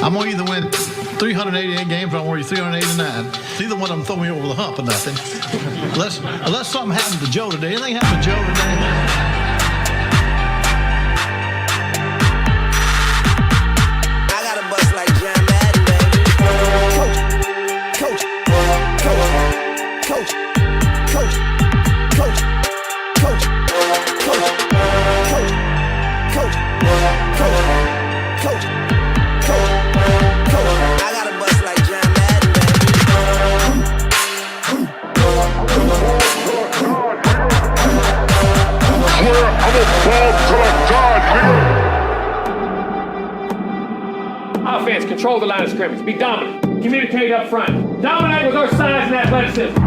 I'm going to either win 388 games or I'm going to win 389. Neither one of them throw me over the hump or nothing. Unless something happened to Joe today. Anything happened to Joe today? Offense, control the line of scrimmage. Be dominant. Communicate up front. Dominate with our size and athleticism.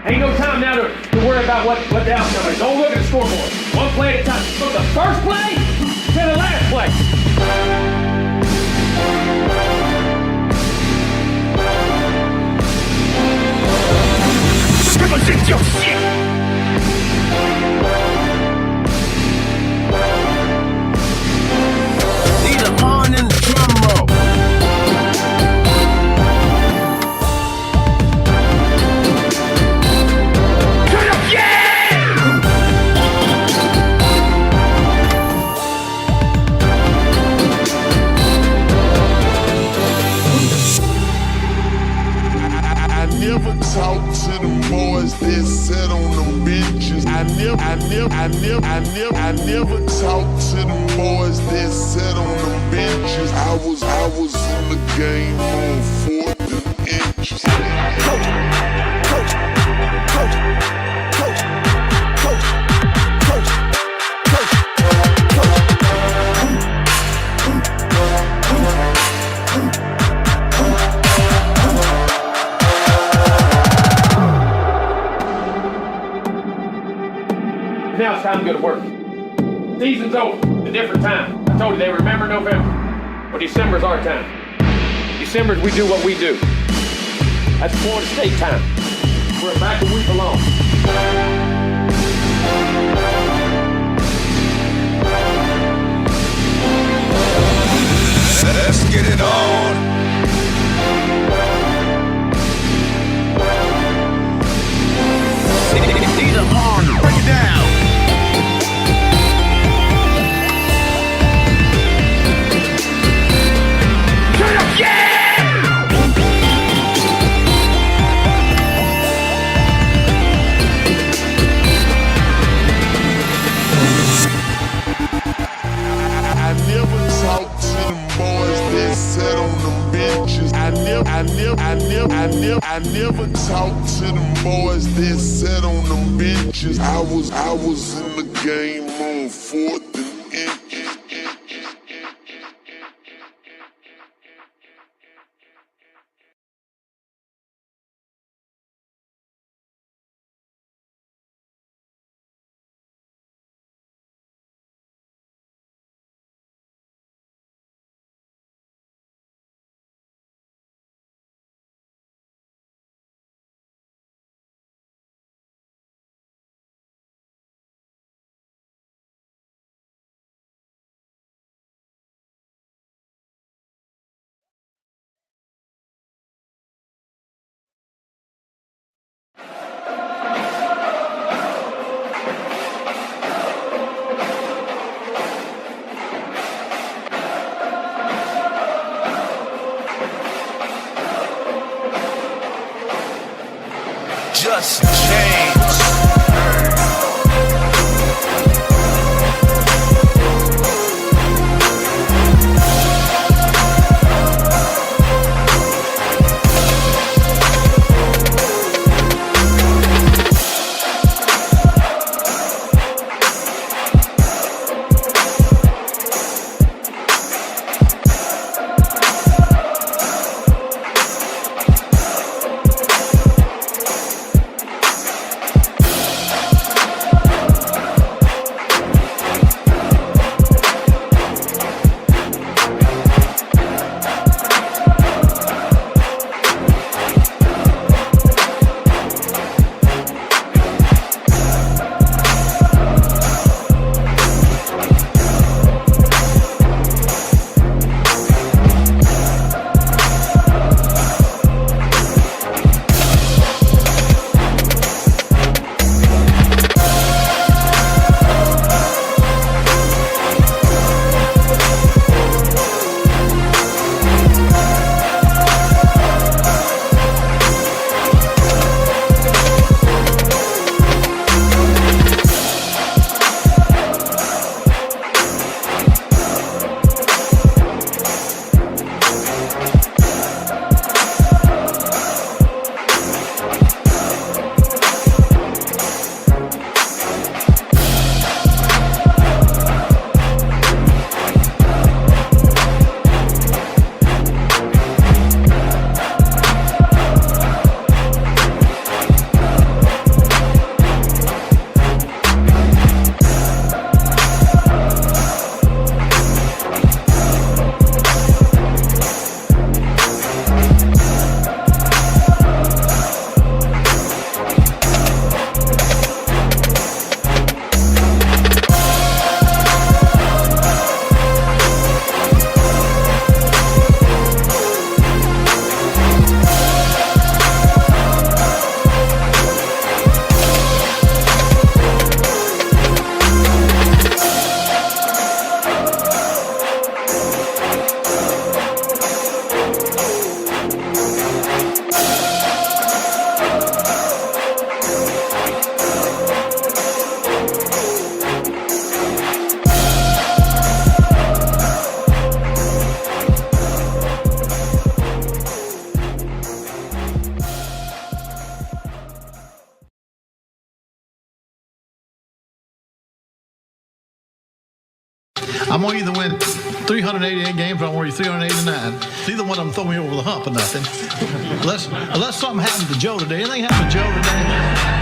Ain't no time now to worry about what the outcome is. Don't look at the scoreboard. One play at a time. From the first play to the last play. Need a horn in the drum roll. Never talk to them boys that sit on them benches. I never talk to them boys that sit on them benches. I was in the game on 4th and inches. Now it's time to go to work. Season's over. A different time. I told you they remember November. Well, December's our time. December's we do what we do. That's Florida State time. We're back where we belong. Let's get it on. Need a horn. Break it down. I never talk to them boys that sat on them benches. I was in the game on 4th and inches. Just change. I'm going to either win 388 games or I'm going to win 389. Neither one of them throw me over the hump or nothing. Unless something happened to Joe today. Anything happened to Joe today?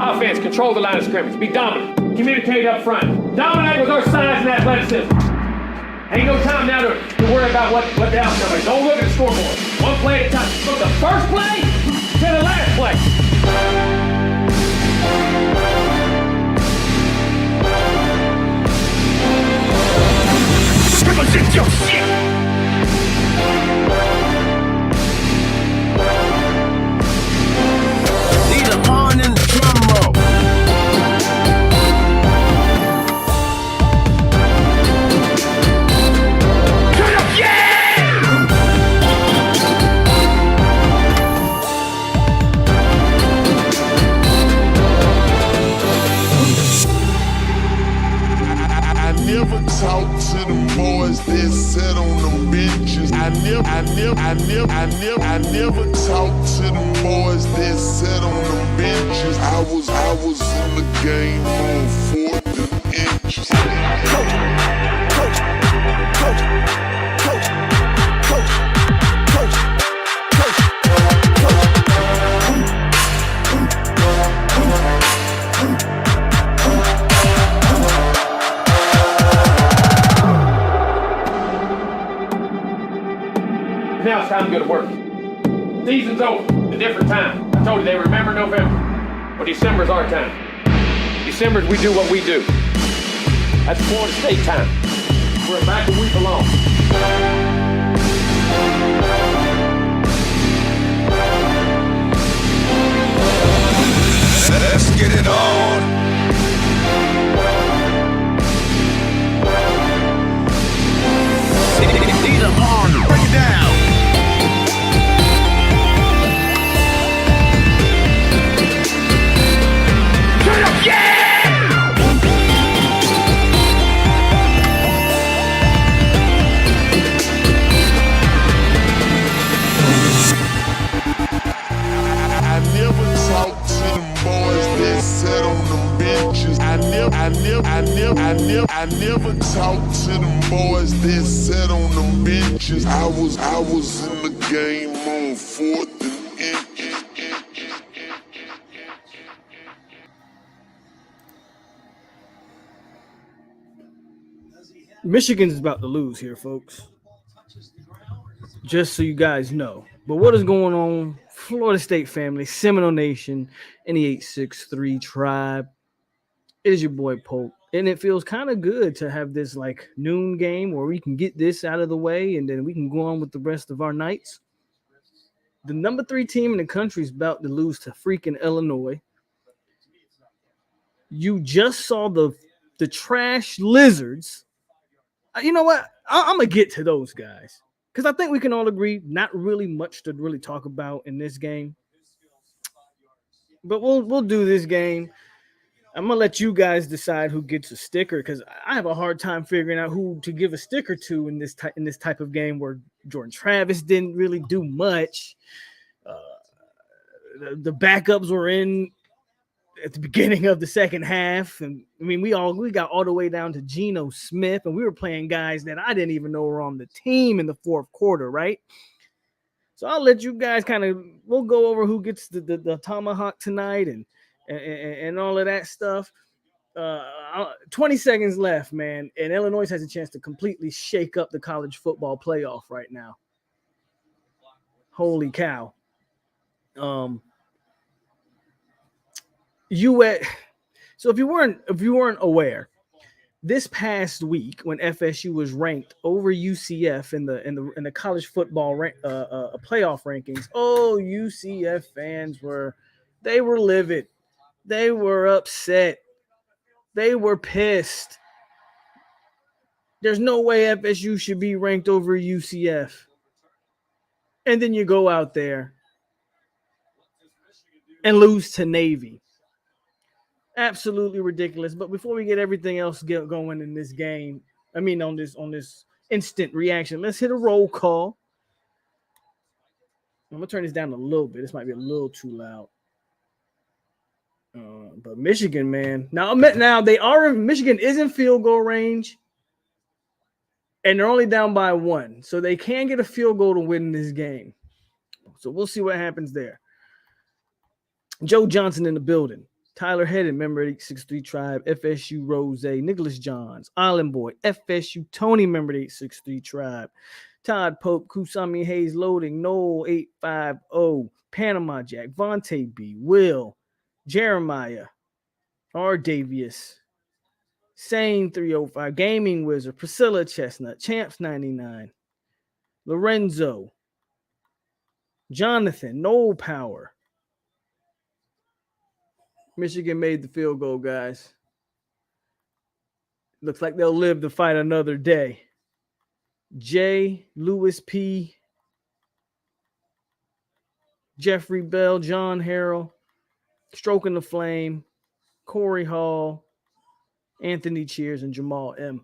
Offense, control the line of scrimmage. Be dominant. Communicate up front. Dominate with our size and athleticism. Ain't no time now to worry about what the outcome is. Don't look at the scoreboard. One play at a time. From the first play to the last play. Need a horn in the drum roll. Never talk to them boys that sat on them benches. I never talk to them boys that sat on them benches. I was in the game on 4th and inches. Now it's time to go to work. Season's over. A different time. I told you they remember November. Well, December's our time. December's we do what we do. That's Florida State time. We're back where we belong. Let's get it on. Need a horn to break it down. I never talk to them boys that sat on them benches. I was in the game on 4th and inches. Michigan's about to lose here, folks. Just so you guys know. But what is going on? Florida State family, Seminole Nation, and the 863 tribe. It is your boy POLK. And it feels kind of good to have this like noon game where we can get this out of the way and then we can go on with the rest of our nights. The number 3 team in the country is about to lose to freaking Illinois. You just saw the trash lizards. You know what? I'm going to get to those guys because I think we can all agree not really much to really talk about in this game. But we'll do this game. I'm going to let you guys decide who gets a sticker because I have a hard time figuring out who to give a sticker to in this type of game where Jordan Travis didn't really do much. The backups were in at the beginning of the second half. And I mean, we got all the way down to Geno Smith and we were playing guys that I didn't even know were on the team in the fourth quarter, right? So I'll let you guys we'll go over who gets the tomahawk tonight and all of that stuff. 20 seconds left, man. And Illinois has a chance to completely shake up the college football playoff right now. Holy cow. So if you weren't aware, this past week when FSU was ranked over UCF in the college football playoff rankings, UCF fans were livid. They were upset. They were pissed. There's no way FSU should be ranked over UCF. And then you go out there and lose to Navy. Absolutely ridiculous. But before we get everything else going in this game, on this instant reaction, let's hit a roll call. I'm gonna turn this down a little bit. This might be a little too loud. But Michigan, man. Now Michigan is in field goal range, and they're only down by 1, so they can get a field goal to win this game. So we'll see what happens there. Joe Johnson in the building. Tyler Hedden, member 863 Tribe, FSU Rose, Nicholas Johns, Island Boy, FSU Tony, member 863 Tribe, Todd Pope, Kusami Hayes Loading, Noel 850, Panama Jack, Vontae B, Will, Jeremiah, R. Davius, Sane 305, Gaming Wizard, Priscilla Chestnut, Champs 99, Lorenzo, Jonathan, Noel Power. Michigan made the field goal, guys. Looks like they'll live to fight another day. J. Lewis P. Jeffrey Bell, John Harrell, Stroking the Flame, Corey Hall, Anthony Cheers, and Jamal M.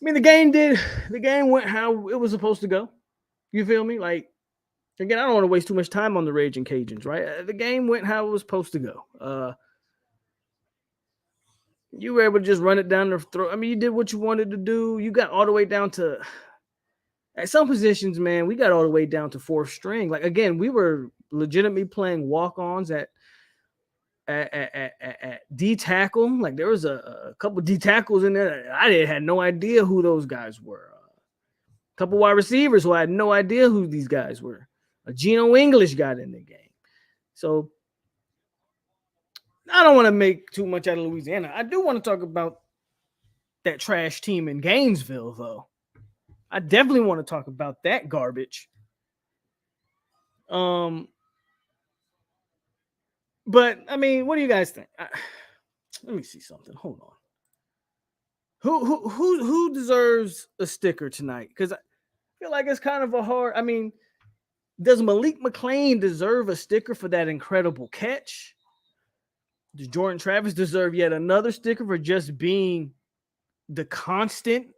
The game went how it was supposed to go. You feel me? Again, I don't want to waste too much time on the Ragin' Cajuns, right? The game went how it was supposed to go. You were able to just run it down the throat. You did what you wanted to do. You got all the way down to, at some positions, man, we got all the way down to 4th string. Again, we were legitimately playing walk-ons at D tackle. There was a couple D tackles in there. I had no idea who those guys were. A couple wide receivers who I had no idea who these guys were. Geno English got in the game. So I don't want to make too much out of Louisiana. I do want to talk about that trash team in Gainesville, though. I definitely want to talk about that garbage. But what do you guys think? Let me see something. Hold on. Who deserves a sticker tonight? Because I feel like it's kind of a hard. Does Malik McClain deserve a sticker for that incredible catch? Does Jordan Travis deserve yet another sticker for just being the constant,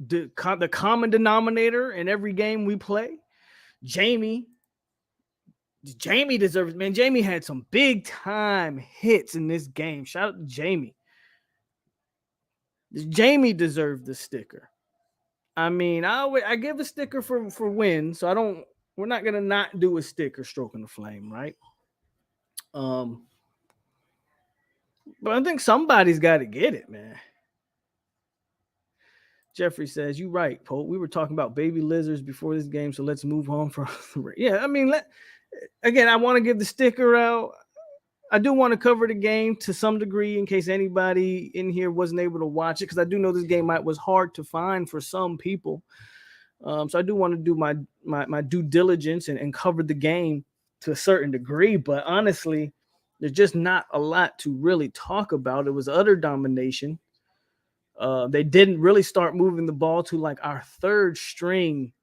the common denominator in every game we play? Jamie deserves, man. Jamie had some big time hits in this game. Shout out to Jamie. Does Jamie deserve the sticker? I give a sticker for win, so we're not gonna not do a sticker Stroking the Flame, right? But I think somebody's got to get it, man. Jeffrey says, "You right, Pope. We were talking about baby lizards before this game, so let's move on from." Yeah, again, I want to give the sticker out. I do want to cover the game to some degree in case anybody in here wasn't able to watch it, because I do know this game was hard to find for some people. So I do want to do my due diligence and cover the game to a certain degree. But honestly, there's just not a lot to really talk about. It was utter domination. They didn't really start moving the ball to our 3rd string.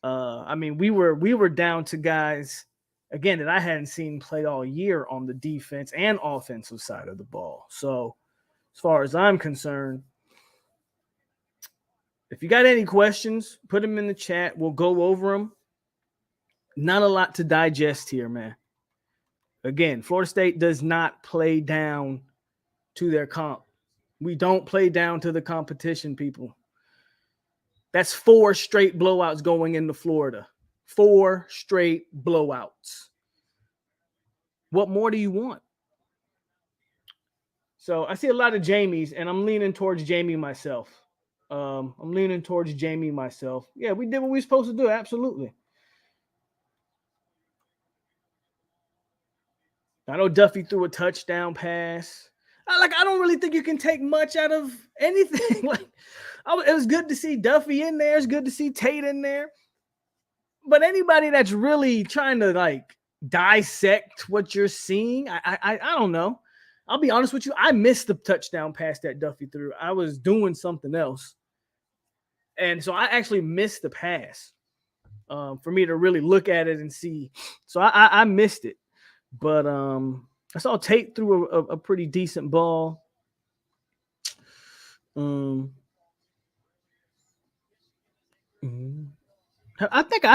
We were down to guys, again, that I hadn't seen play all year on the defense and offensive side of the ball. So as far as I'm concerned, if you got any questions, put them in the chat. We'll go over them. Not a lot to digest here, man. Again, Florida State does not play down to their comp. We don't play down to the competition, people. That's 4 straight blowouts going into Florida. 4 straight blowouts. What more do you want? So I see a lot of Jamies, and I'm leaning towards Jamie myself. Yeah, we did what we were supposed to do. Absolutely. I know Duffy threw a touchdown pass. I don't really think you can take much out of anything. It was good to see Duffy in there. It's good to see Tate in there. But anybody that's really trying to dissect what you're seeing. I don't know. I'll be honest with you. I missed the touchdown pass that Duffy threw. I was doing something else. And so I actually missed the pass for me to really look at it and see. So I missed it. But I saw Tate threw a pretty decent ball. I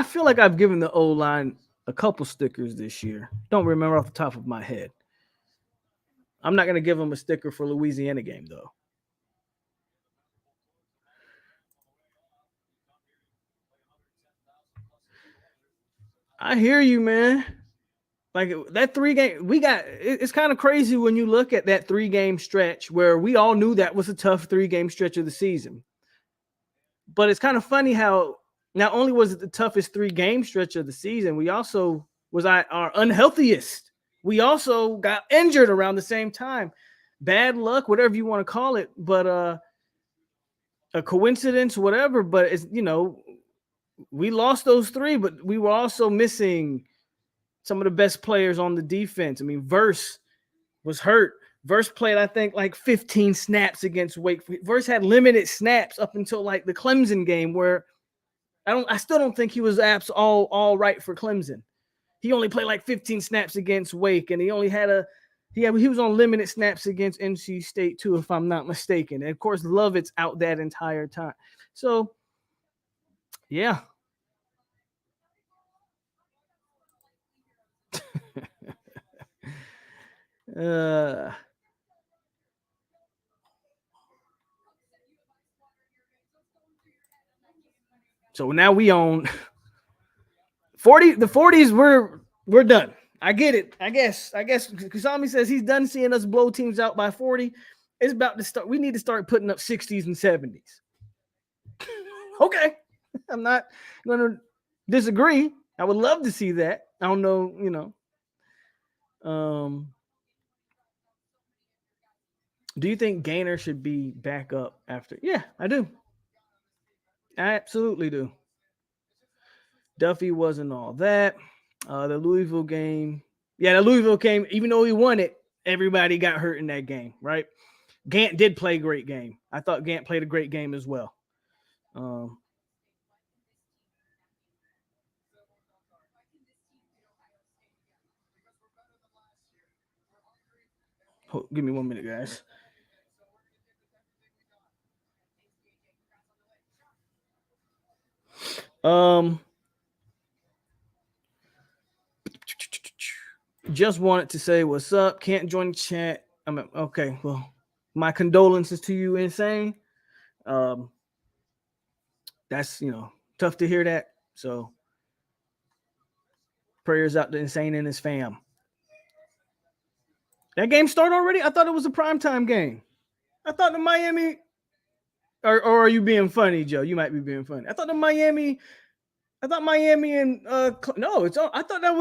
feel like I've given the O-line a couple stickers this year. Don't remember off the top of my head. I'm not going to give them a sticker for Louisiana game, though. I hear you, man. Like that 3-game, it's kind of crazy when you look at that 3-game stretch where we all knew that was a tough 3-game stretch of the season. But it's kind of funny how not only was it the toughest 3-game stretch of the season, we also was our unhealthiest. We also got injured around the same time. Bad luck, whatever you want to call it, but a coincidence, whatever. But it's, we lost those 3, but we were also missing some of the best players on the defense. I mean, Verse was hurt. Verse played, I think, like 15 snaps against Wake. Verse had limited snaps up until like the Clemson game, where I still don't think he was all right for Clemson. He only played like 15 snaps against Wake, and he only had he was on limited snaps against NC State too, if I'm not mistaken. And of course, Lovett's out that entire time. So, yeah. So now we own 40. The 40s, we're done. I get it. I guess Kusami says he's done seeing us blow teams out by 40. It's about to start. We need to start putting up 60s and 70s. Okay. I'm not going to disagree. I would love to see that. I don't know, do you think Gainer should be back up after? Yeah, I do. I absolutely do. Duffy wasn't all that. The Louisville game. Yeah, the Louisville game, even though he won it, everybody got hurt in that game, right? Gant did play a great game. I thought Gant played a great game as well. Give me 1 minute, guys. Just wanted to say what's up. Can't join the chat. Okay. Well, my condolences to you, Insane. That's tough to hear that. So prayers out to Insane and his fam. That game started already? I thought it was a primetime game. I thought the Miami, or are you being funny, Joe? You might be being funny. I thought Miami and no, it's I thought that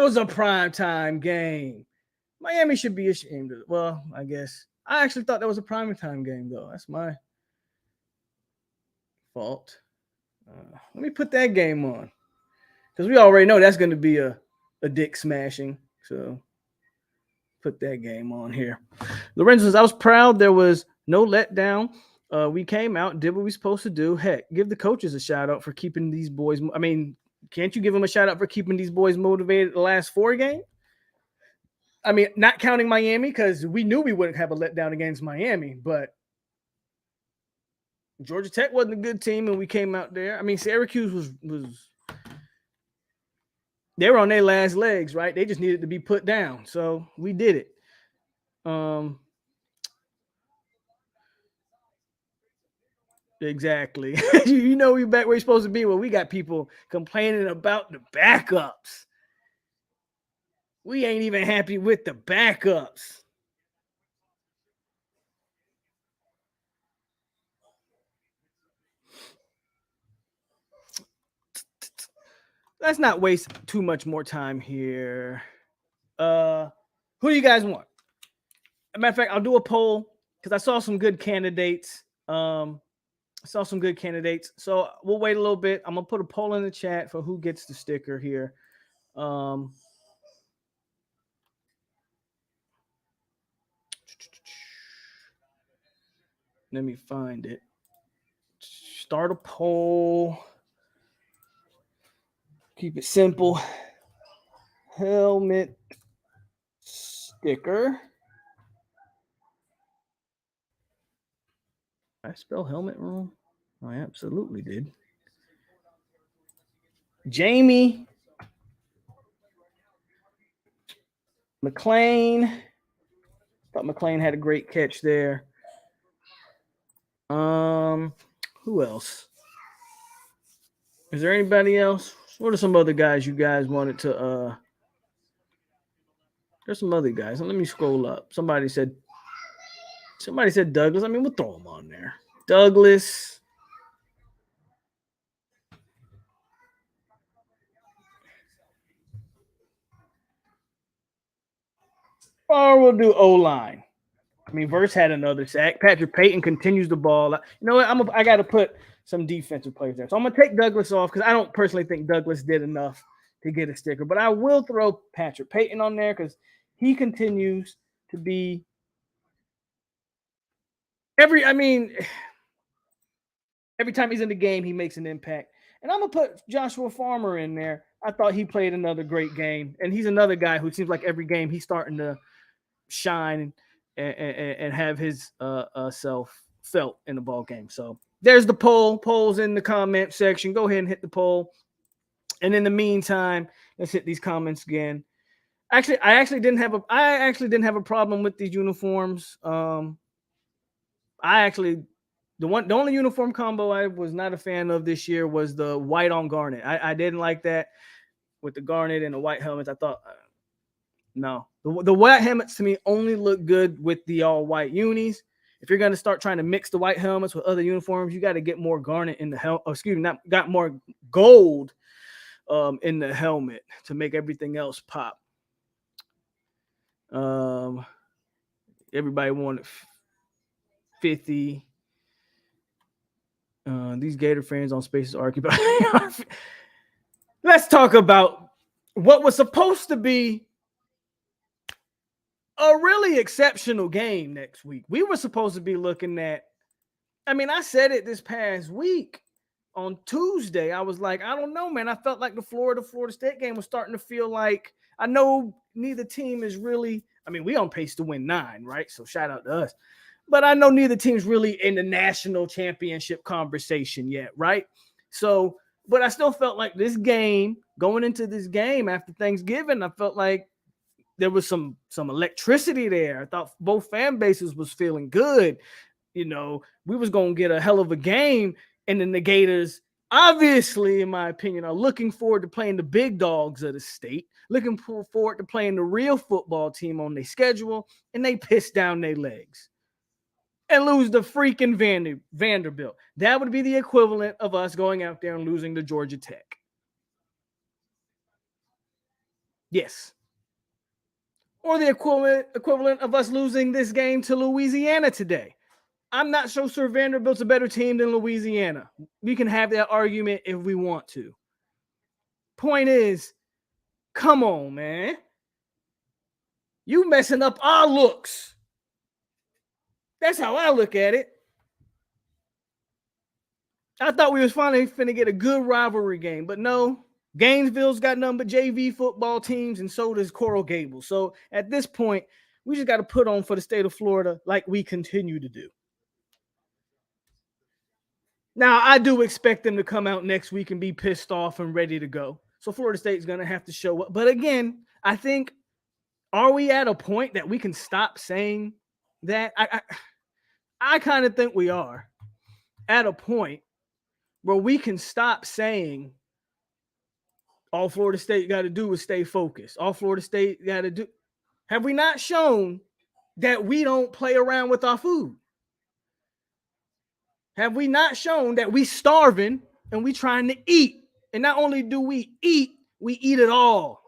was a primetime game. Miami should be ashamed of it. Well, I guess I actually thought that was a primetime game, though. That's my fault. Let me put that game on, because we already know that's going to be a dick smashing. So put that game on here. Lorenzo says, I was proud. There was no letdown. We came out, did what we were supposed to do. Heck, give the coaches a shout out for keeping these boys. I mean, can't you give them a shout out for keeping these boys motivated the last 4 games? I mean, not counting Miami, because we knew we wouldn't have a letdown against Miami, but Georgia Tech wasn't a good team, and we came out there. I mean, Syracuse was they were on their last legs, right? They just needed to be put down. So we did it. Exactly. We back where you're supposed to be. Well, we got people complaining about the backups. We ain't even happy with the backups. Let's not waste too much more time here. Who do you guys want? As a matter of fact, I'll do a poll because I saw some good candidates. I saw some good candidates. So we'll wait a little bit. I'm gonna put a poll in the chat for who gets the sticker here. Let me find it. Start a poll. Keep it simple. Helmet sticker. Did I spell helmet wrong? I absolutely did. Jamie McLean. Thought McLean had a great catch there. Who else? Is there anybody else? What are some other guys you guys wanted to there's some other guys. Let me scroll up. Somebody said Douglas. I mean, we'll throw them on there. Douglas. Or we'll do O-line. I mean, Verse had another sack. Patrick Payton continues the ball. You know what? I got to put some defensive players there. So I'm going to take Douglas off because I don't personally think Douglas did enough to get a sticker. But I will throw Patrick Payton on there because he continues to be every time he's in the game, he makes an impact. And I'm going to put Joshua Farmer in there. I thought he played another great game. And he's another guy who seems like every game he's starting to shine and have his self felt in the ball game. So there's the poll. Polls in the comment section. Go ahead and hit the poll. And in the meantime, let's hit these comments again. Actually, I actually didn't have a problem with these uniforms. The only uniform combo I was not a fan of this year was the white on garnet. I didn't like that with the garnet and the white helmets. I thought no, the white helmets to me only look good with the all white unis. If you're going to start trying to mix the white helmets with other uniforms, you got to get more garnet in the helmet. Got more gold in the helmet to make everything else pop. Everybody wanted 50. These Gator fans on Spaces argue about. Let's talk about what was supposed to be a really exceptional game next week. We were supposed to be looking at, I said it this past week on Tuesday. I was like, I don't know, man. I felt like the Florida State game was starting to feel like, I know neither team is really, we on pace to win 9, right? So shout out to us. But I know neither team's really in the national championship conversation yet, right? So, but I still felt like this game, going into this game after Thanksgiving, I felt like there was some electricity there. I thought both fan bases was feeling good. We was going to get a hell of a game. And then the Gators, obviously, in my opinion, are looking forward to playing the big dogs of the state, looking forward to playing the real football team on their schedule, and they piss down their legs and lose the freaking Vanderbilt. That would be the equivalent of us going out there and losing to Georgia Tech. Yes. Or the equivalent of us losing this game to Louisiana today. I'm not so sure Vanderbilt's a better team than Louisiana. We can have that argument if we want to. Point is, come on, man. You messing up our looks. That's how I look at it. I thought we was finally finna get a good rivalry game, but no. Gainesville's got nothing but JV football teams, and so does Coral Gables. So at this point, we just got to put on for the state of Florida like we continue to do. Now, I do expect them to come out next week and be pissed off and ready to go. So Florida State's going to have to show up. But again, I think, are we at a point that we can stop saying that? I kind of think we are at a point where we can stop saying all Florida State got to do is stay focused. All Florida State got to do. Have we not shown that we don't play around with our food? Have we not shown that we starving and we trying to eat? And not only do we eat it all.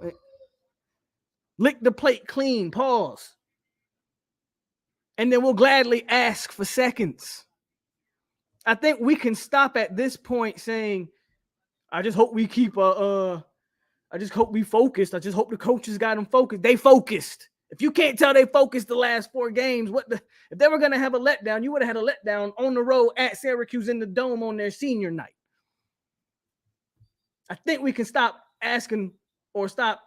Lick the plate clean, pause. And then we'll gladly ask for seconds. I think we can stop at this point saying, I just hope we keep I just hope we focused. I just hope the coaches got them focused. They focused. If you can't tell they focused the last 4 games, if they were going to have a letdown, you would have had a letdown on the road at Syracuse in the Dome on their senior night. I think we can stop asking or stop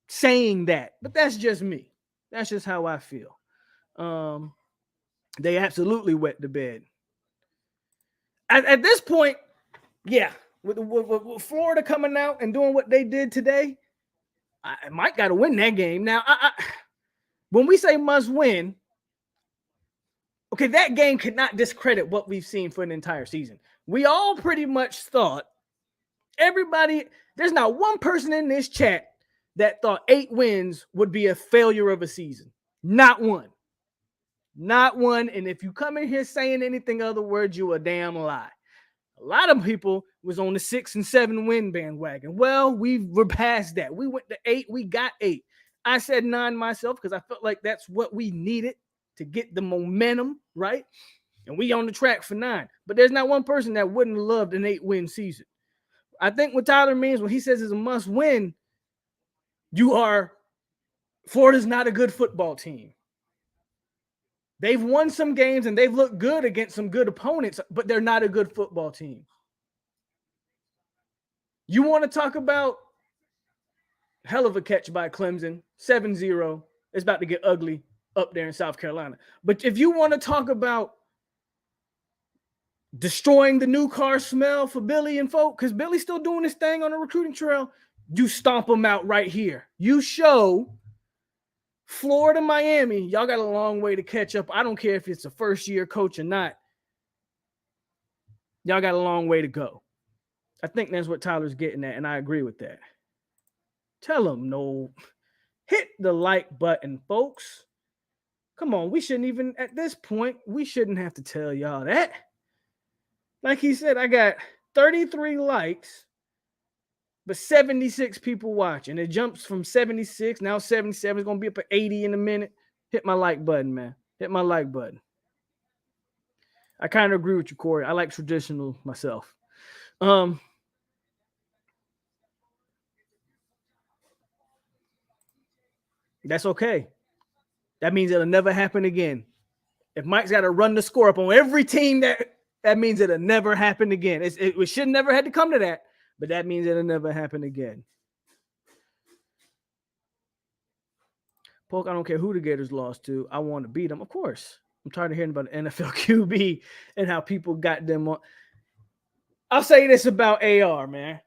saying that, but that's just me. That's just how I feel. They absolutely wet the bed. At this point, yeah, with Florida coming out and doing what they did today, I might got to win that game. Now, when we say must win, okay, that game could not discredit what we've seen for an entire season. We all pretty much thought, everybody, there's not one person in this chat that thought 8 wins would be a failure of a season. Not one. Not one. And if you come in here saying anything other words, you a damn lie. A lot of people was on the 6 and 7 win bandwagon. Well, we're past that. We went to 8. We got 8. I said 9 myself because I felt like that's what we needed to get the momentum, right? And we on the track for 9. But there's not one person that wouldn't have loved an 8-win season. I think what Tyler means when he says it's a must win, Florida's not a good football team. They've won some games and they've looked good against some good opponents, but they're not a good football team. You want to talk about hell of a catch by Clemson, 7-0. It's about to get ugly up there in South Carolina. But if you want to talk about destroying the new car smell for Billy and folk, because Billy's still doing his thing on the recruiting trail, you stomp them out right here. You show Florida, Miami, y'all got a long way to catch up. I don't care if it's a first-year coach or not. Y'all got a long way to go. I think that's what Tyler's getting at, and I agree with that. Tell them no. Hit the like button, folks. Come on, at this point, we shouldn't have to tell y'all that. Like he said, I got 33 likes, but 76 people watching. It jumps from 76. Now 77 is going to be up at 80 in a minute. Hit my like button, man. Hit my like button. I kind of agree with you, Corey. I like traditional myself. That's okay. That means it'll never happen again. If Mike's got to run the score up on every team, that means it'll never happen again. It should never had to come to that. But that means it'll never happen again. POLK, I don't care who the Gators lost to. I want to beat them. Of course. I'm tired of hearing about the NFL QB and how people got them on. I'll say this about AR, man.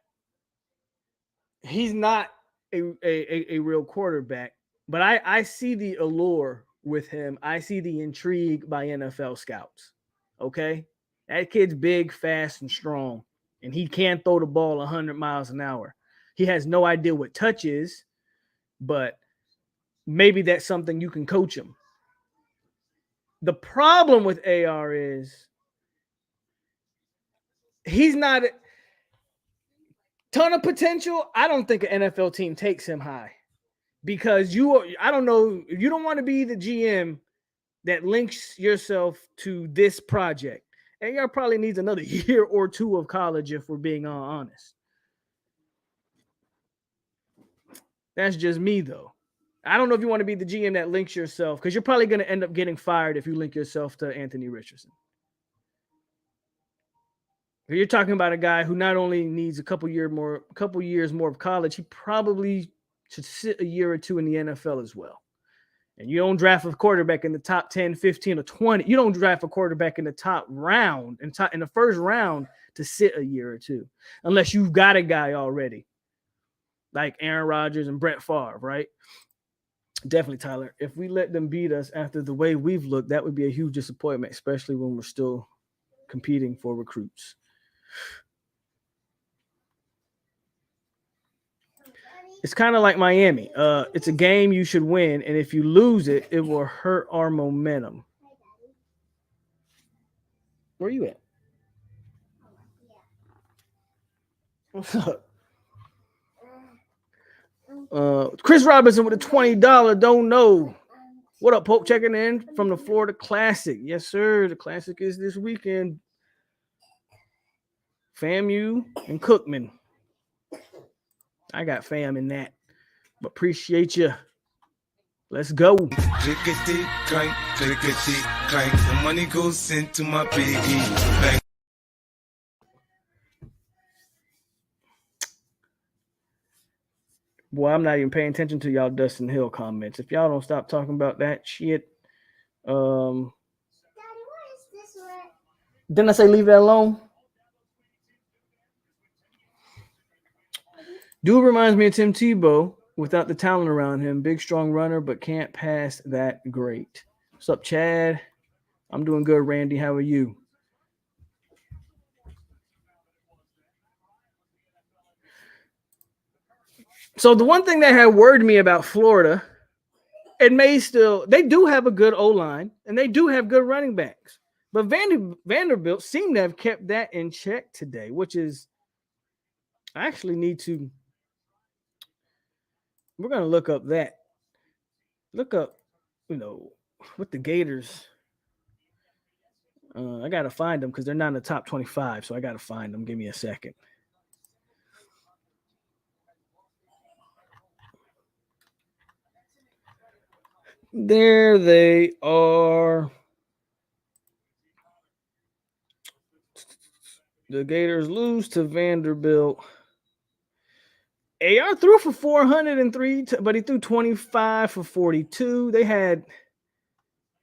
He's not a real quarterback, but I see the allure with him. I see the intrigue by NFL scouts. Okay? That kid's big, fast, and strong. And he can throw the ball 100 miles an hour. He has no idea what touch is, but maybe that's something you can coach him. The problem with AR is he's not a ton of potential. I don't think an NFL team takes him high because I don't know, you don't want to be the GM that links yourself to this project. AR probably needs another year or 2 of college if we're being honest. That's just me, though. I don't know if you want to be the GM that links yourself because you're probably going to end up getting fired if you link yourself to Anthony Richardson. You're talking about a guy who not only needs a couple years more of college, he probably should sit a year or 2 in the NFL as well. And you don't draft a quarterback in the top 10, 15, or 20. You don't draft a quarterback in the top round, in the first round to sit a year or 2, unless you've got a guy already, like Aaron Rodgers and Brett Favre, right? Definitely, Tyler. If we let them beat us after the way we've looked, that would be a huge disappointment, especially when we're still competing for recruits. It's kind of like Miami. It's a game you should win, and if you lose it, it will hurt our momentum. Where are you at? What's up? Chris Robinson with a $20. Don't know. What up, POLK? Checking in from the Florida Classic. Yes, sir. The Classic is this weekend. FAMU and Cookman. I got fam in that. But appreciate you. Let's go. Clickety clank, clickety clank. The money goes into my piggy bank. Boy, I'm not even paying attention to y'all Dustin Hill comments. If y'all don't stop talking about that shit, Daddy, what is this word? Didn't I say leave that alone? Dude reminds me of Tim Tebow without the talent around him. Big, strong runner, but can't pass that great. What's up, Chad? I'm doing good, Randy. How are you? So the one thing that had worried me about Florida, they do have a good O-line, and they do have good running backs. But Vanderbilt seemed to have kept that in check today, which is, I actually need to, we're going to look up, with the Gators. I got to find them because they're not in the top 25, so I got to find them. Give me a second. There they are. The Gators lose to Vanderbilt. AR threw for 403, but he threw 25 for 42. They had,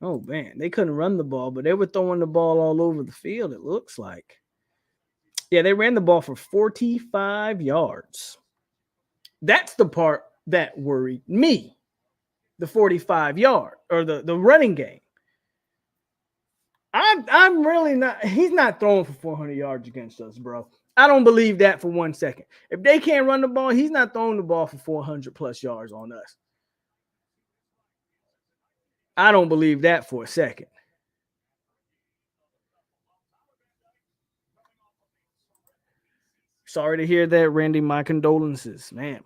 oh man, they couldn't run the ball, but they were throwing the ball all over the field, it looks like. Yeah, they ran the ball for 45 yards. That's the part that worried me. The 45 yard or the running game. I'm really not, he's not throwing for 400 yards against us, bro. I don't believe that for 1 second. If they can't run the ball, he's not throwing the ball for 400 plus yards on us. I don't believe that for a second. Sorry to hear that, Randy. My condolences, man.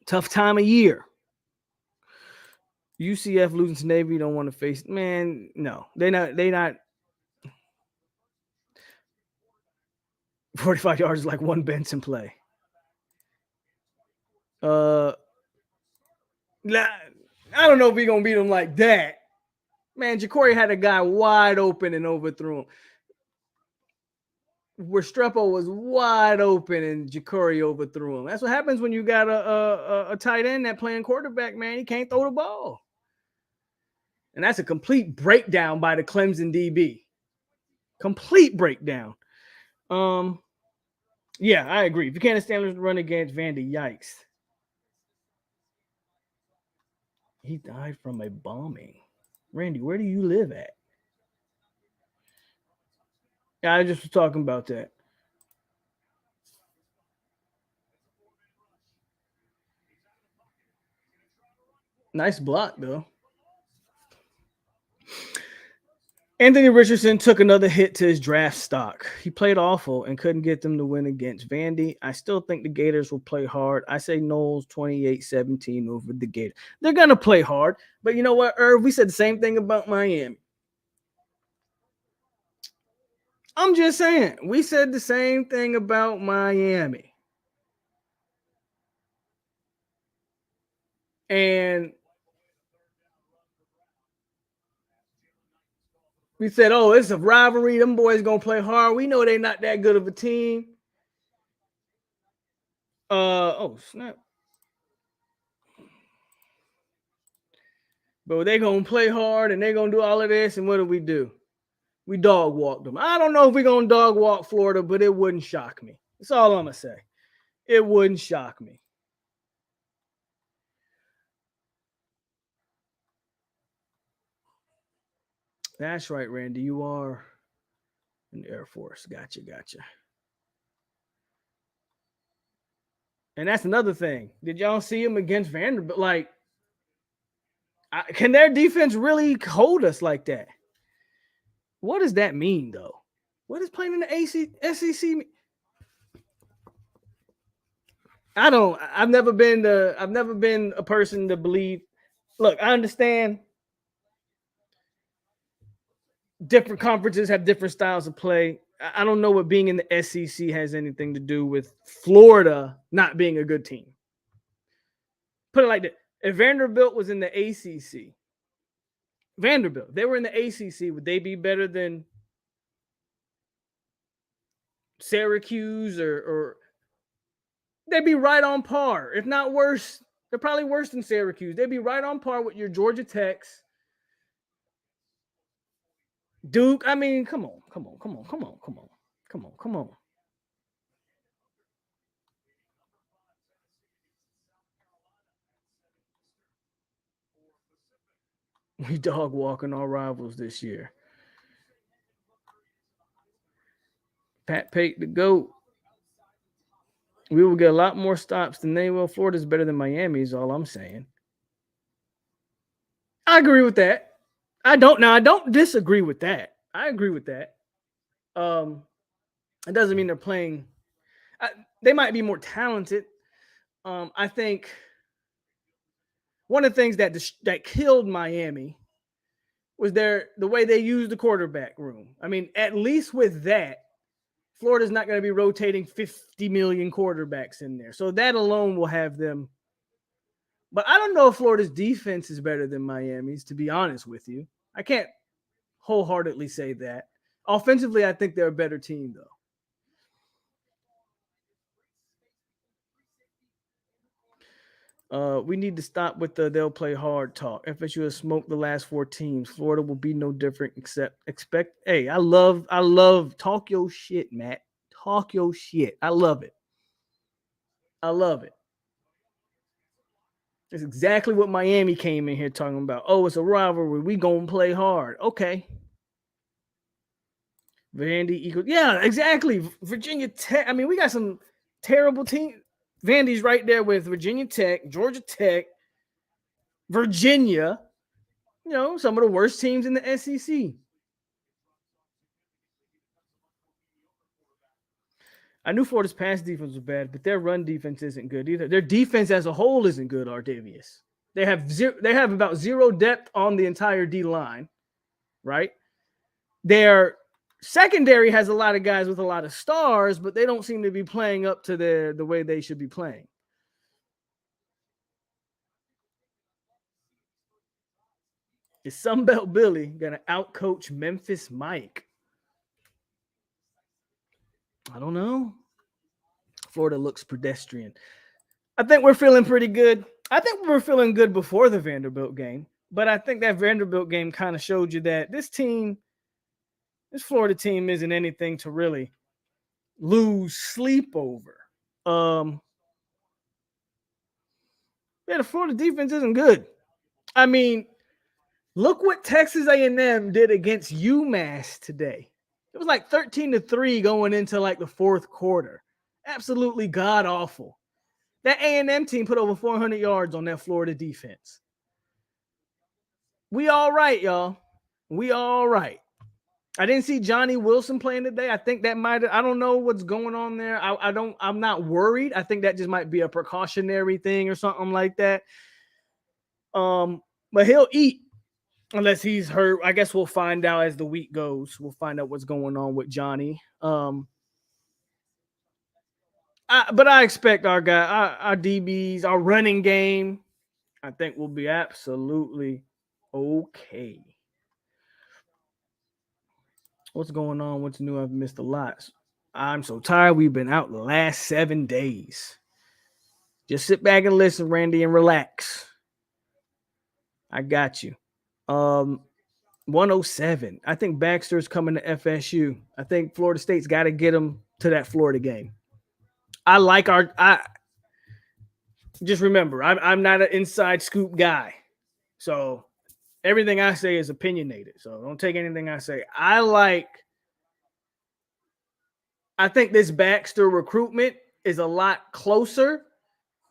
Tough time of year. UCF losing to Navy, don't want to face, man. No, they not. 45 yards is like one Benson play. I don't know if we're gonna beat them like that. Man, Ja'Cory had a guy wide open and overthrew him. Restrepo was wide open and Ja'Cory overthrew him. That's what happens when you got a tight end that playing quarterback, man. He can't throw the ball. And that's a complete breakdown by the Clemson DB. Complete breakdown. Yeah, I agree. If you can't stand run against Vandy, yikes. He died from a bombing. Randy, where do you live at? Yeah, I just was talking about that. Nice block, though. Anthony Richardson took another hit to his draft stock. He played awful and couldn't get them to win against Vandy. I still think the Gators will play hard. I say Noles 28-17 over the Gators. They're going to play hard. But you know what, Irv? We said the same thing about Miami. I'm just saying. We said the same thing about Miami. And we said, oh, it's a rivalry. Them boys going to play hard. We know they're not that good of a team. Oh, snap. But they're going to play hard and they're going to do all of this. And what do? We dog walked them. I don't know if we're going to dog walk Florida, but it wouldn't shock me. That's all I'm going to say. It wouldn't shock me. That's right, Randy. You are in the Air Force. Gotcha. And that's another thing. Did y'all see him against Vanderbilt? Like, can their defense really hold us like that? What does that mean, though? What does playing in the SEC mean? I've never been a person to believe. Look, I understand different conferences have different styles of play. I don't know what being in the SEC has anything to do with Florida not being a good team. Put it like that. If Vanderbilt was in the ACC, they were in the ACC, would they be better than Syracuse or they'd be right on par, if not worse. They're probably worse than Syracuse. They'd be right on par with your Georgia Techs, Duke. I mean, come on. We dog walking our rivals this year. Pat Pate the GOAT. We will get a lot more stops than they will. Florida's better than Miami is all I'm saying. I agree with that. I don't disagree with that. I agree with that. It doesn't mean they're playing. They might be more talented. I think one of the things that killed Miami was the way they used the quarterback room. I mean, at least with that, Florida's not going to be rotating 50 million quarterbacks in there. So that alone will have them. But I don't know if Florida's defense is better than Miami's, to be honest with you. I can't wholeheartedly say that. Offensively, I think they're a better team, though. We need to stop with they'll play hard talk. FSU has smoked the last 4 teams. Florida will be no different expect. Hey, I love talk your shit, Matt. Talk your shit. I love it. It's exactly what Miami came in here talking about. Oh, it's a rivalry. We gonna play hard. Okay. Vandy equals. Yeah, exactly. Virginia Tech. I mean, we got some terrible teams. Vandy's right there with Virginia Tech, Georgia Tech, Virginia. You know, some of the worst teams in the SEC. I knew Florida's pass defense was bad, but their run defense isn't good either. Their defense as a whole isn't good, Artavius. They have about 0 depth on the entire D line, right? Their secondary has a lot of guys with a lot of stars, but they don't seem to be playing up to the way they should be playing. Is Sunbelt Billy going to outcoach Memphis Mike? I don't know. Florida looks pedestrian. I think we're feeling pretty good. I think we were feeling good before the Vanderbilt game, but I think that Vanderbilt game kind of showed you that this Florida team isn't anything to really lose sleep over. Yeah, the Florida defense isn't good. I mean, look what Texas A&M did against UMass today. It was like 13-3 going into like the 4th quarter. Absolutely god awful. That A&M team put over 400 yards on that Florida defense. We all right, y'all. We all right. I didn't see Johnny Wilson playing today. I think that I don't know what's going on there. I'm not worried. I think that just might be a precautionary thing or something like that. But he'll eat unless he's hurt. I guess we'll find out as the week goes. We'll find out what's going on with Johnny. But I expect our DBs, our running game, I think will be absolutely okay. What's going on? What's new? I've missed a lot. I'm so tired. We've been out the last 7 days. Just sit back and listen, Randy, and relax. I got you. 107. I think Baxter's coming to FSU. I think Florida State's got to get him to that Florida game. Just remember, I'm not an inside scoop guy. So everything I say is opinionated. So don't take anything I say. I think this Baxter recruitment is a lot closer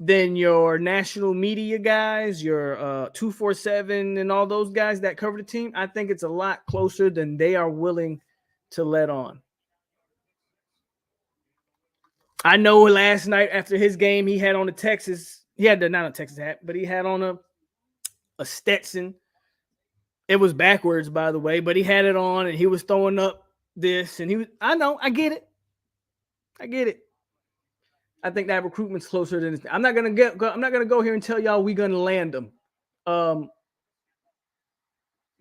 than your national media guys, your 247 and all those guys that cover the team. I think it's a lot closer than they are willing to let on. I know last night after his game, he had on a Texas. He had not a Texas hat, but he had on a Stetson. It was backwards, by the way, but he had it on and he was throwing up this, and I know, I get it. I think that recruitment's closer than I'm not gonna go here and tell y'all we gonna land them.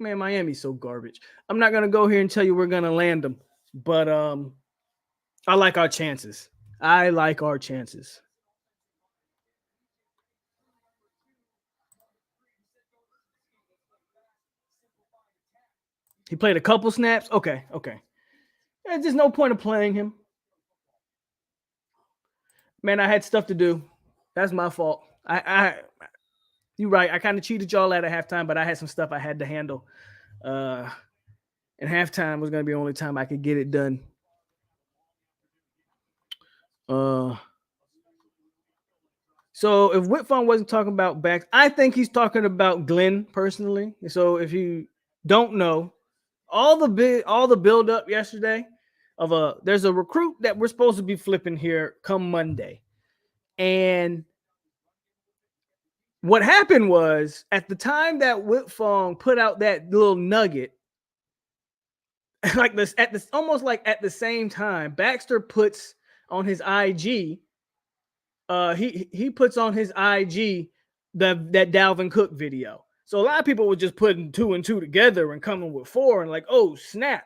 Man, Miami's so garbage. I'm not gonna go here and tell you we're gonna land them, but I like our chances. He played a couple snaps. Okay. There's just no point of playing him. Man, I had stuff to do. That's my fault. You're right. I kind of cheated y'all at a halftime, but I had some stuff I had to handle. And halftime was going to be the only time I could get it done. So if Whitfong wasn't talking about backs, I think he's talking about Glenn personally. So if you don't know, all the build up yesterday of there's a recruit that we're supposed to be flipping here come Monday. And what happened was at the time that Whitfong put out that little nugget, like this almost like at the same time, Baxter puts on his IG. He puts on his IG that Dalvin Cook video. So a lot of people were just putting 2 and 2 together and coming with 4 and like, oh snap.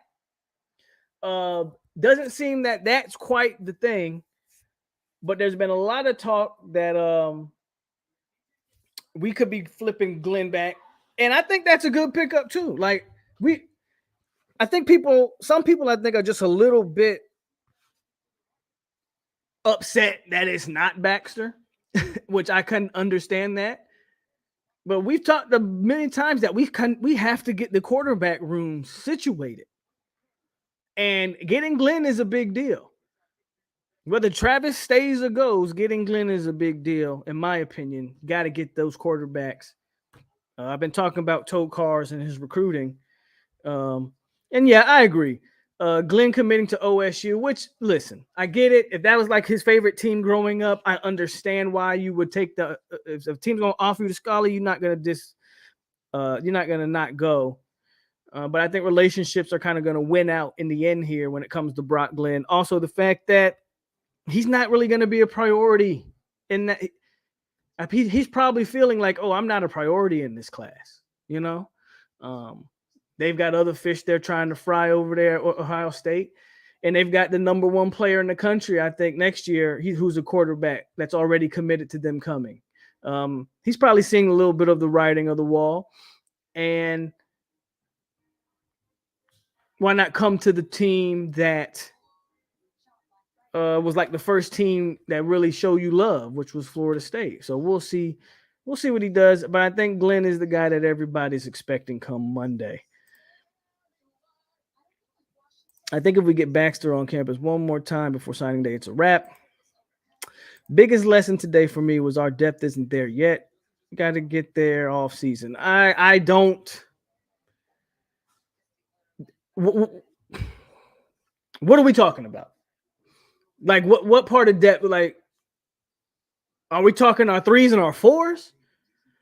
Doesn't seem that that's quite the thing, but there's been a lot of talk that we could be flipping Glenn back, and I think that's a good pickup too. Like I think some people I think are just a little bit upset that it's not Baxter, which I couldn't understand that. But we've talked a million times that we have to get the quarterback room situated. And getting Glenn is a big deal. Whether Travis stays or goes, getting Glenn is a big deal, in my opinion. Got to get those quarterbacks. I've been talking about Tote Cars and his recruiting. And yeah, I agree. Glenn committing to OSU, which, listen, I get it. If that was like his favorite team growing up, I understand why you would take if a team's going to offer you the scholar, you're not going to not go. But I think relationships are kind of going to win out in the end here when it comes to Brock Glenn. Also, the fact that he's not really going to be a priority in that. He's probably feeling like, oh, I'm not a priority in this class. You know, they've got other fish they're trying to fry over there at Ohio State. And they've got the number 1 player in the country, I think, next year, who's a quarterback that's already committed to them coming. He's probably seeing a little bit of the writing of the wall. And why not come to the team that was like the first team that really showed you love, which was Florida State. So we'll see what he does. But I think Glenn is the guy that everybody's expecting come Monday. I think if we get Baxter on campus one more time before signing day, it's a wrap. Biggest lesson today for me was our depth isn't there yet. Got to get there off season. I don't. What are we talking about? Like what part of depth? Like, are we talking our 3s and our 4s?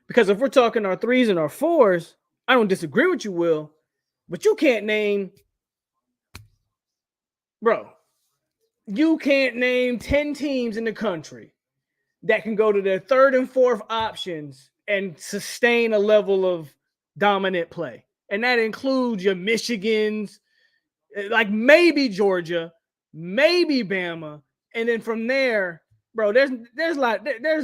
Because if we're talking our 3s and our 4s, I don't disagree with you, Will, but you can't name, bro. You can't name 10 teams in the country that can go to their 3rd and 4th options and sustain a level of dominant play, and that includes your Michigans, like maybe Georgia, maybe Bama, and then from there, bro, there's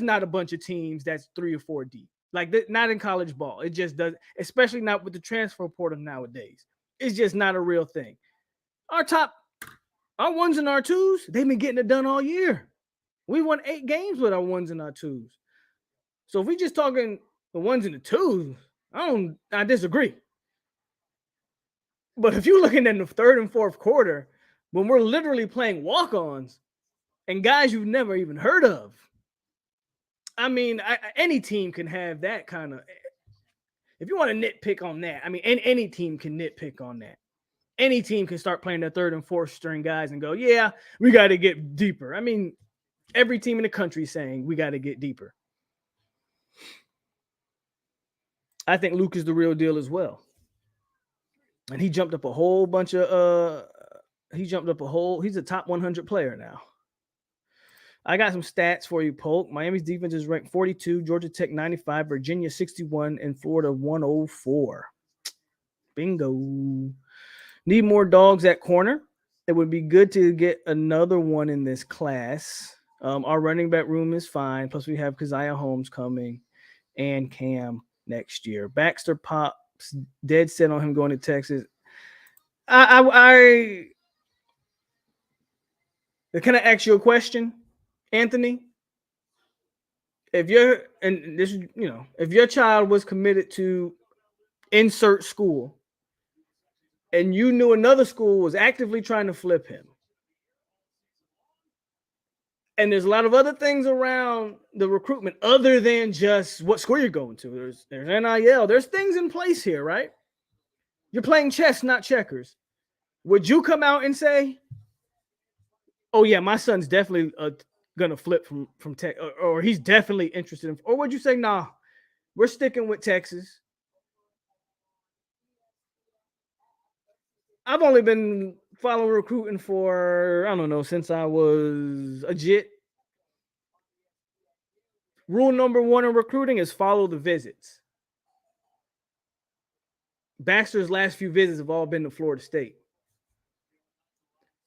not a bunch of teams that's 3 or 4 deep. Like not in college ball. It just doesn't, especially not with the transfer portal nowadays. It's just not a real thing. Our 1s and our 2s, they've been getting it done all year. We won 8 games with our 1s and our 2s. So if we just talking the 1s and the 2s, I disagree. But if you're looking in the 3rd and 4th quarter, when we're literally playing walk-ons and guys you've never even heard of, I mean, any team can have that kind of. If you want to nitpick on that, I mean, any team can nitpick on that. Any team can start playing their 3rd and 4th string guys and go, yeah, we got to get deeper. I mean, every team in the country is saying we got to get deeper. I think Luke is the real deal as well. And he jumped up a whole bunch of He jumped up a hole. He's a top 100 player now. I got some stats for you, Polk. Miami's defense is ranked 42, Georgia Tech 95, Virginia 61, and Florida 104. Bingo. Need more dogs at corner. It would be good to get another one in this class. Our running back room is fine. Plus, we have Keziah Holmes coming and Cam next year. Baxter Pops dead set on him going to Texas. Can I ask you a question, Anthony? If your child was committed to insert school and you knew another school was actively trying to flip him, and there's a lot of other things around the recruitment other than just what school you're going to. There's NIL. There's things in place here, right? You're playing chess, not checkers. Would you come out and say, "Oh yeah, my son's definitely gonna flip from Tech, or he's definitely interested in," or would you say, "Nah, we're sticking with Texas"? I've only been following recruiting for, I don't know, since I was a jit. Rule number 1 in recruiting is follow the visits. Baxter's last few visits have all been to Florida State.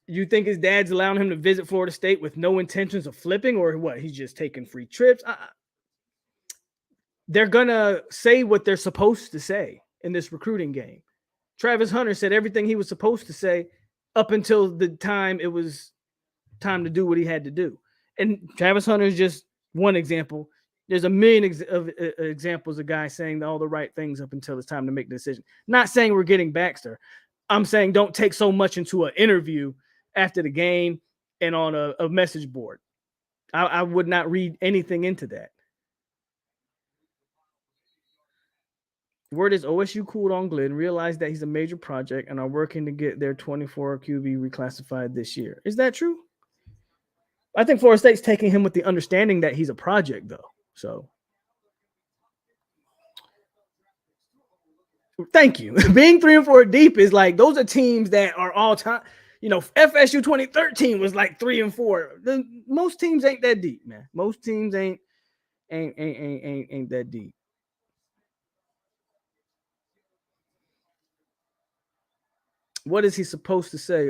You think his dad's allowing him to visit Florida State with no intentions of flipping, or what? He's just taking free trips? They're going to say what they're supposed to say in this recruiting game. Travis Hunter said everything he was supposed to say up until the time it was time to do what he had to do. And Travis Hunter is just one example. There's a million examples of guys saying all the right things up until it's time to make the decision. Not saying we're getting Baxter. I'm saying don't take so much into an interview after the game and on a message board. I would not read anything into that. Word is OSU cooled on Glenn, realized that he's a major project, and are working to get their 24 QB reclassified this year. Is that true? I think Florida State's taking him with the understanding that he's a project, though. So, thank you. Being 3 and 4 deep is like, those are teams that are all time. FSU 2013 was like 3 and 4. Most teams ain't that deep, man. Most teams ain't that deep. What is he supposed to say?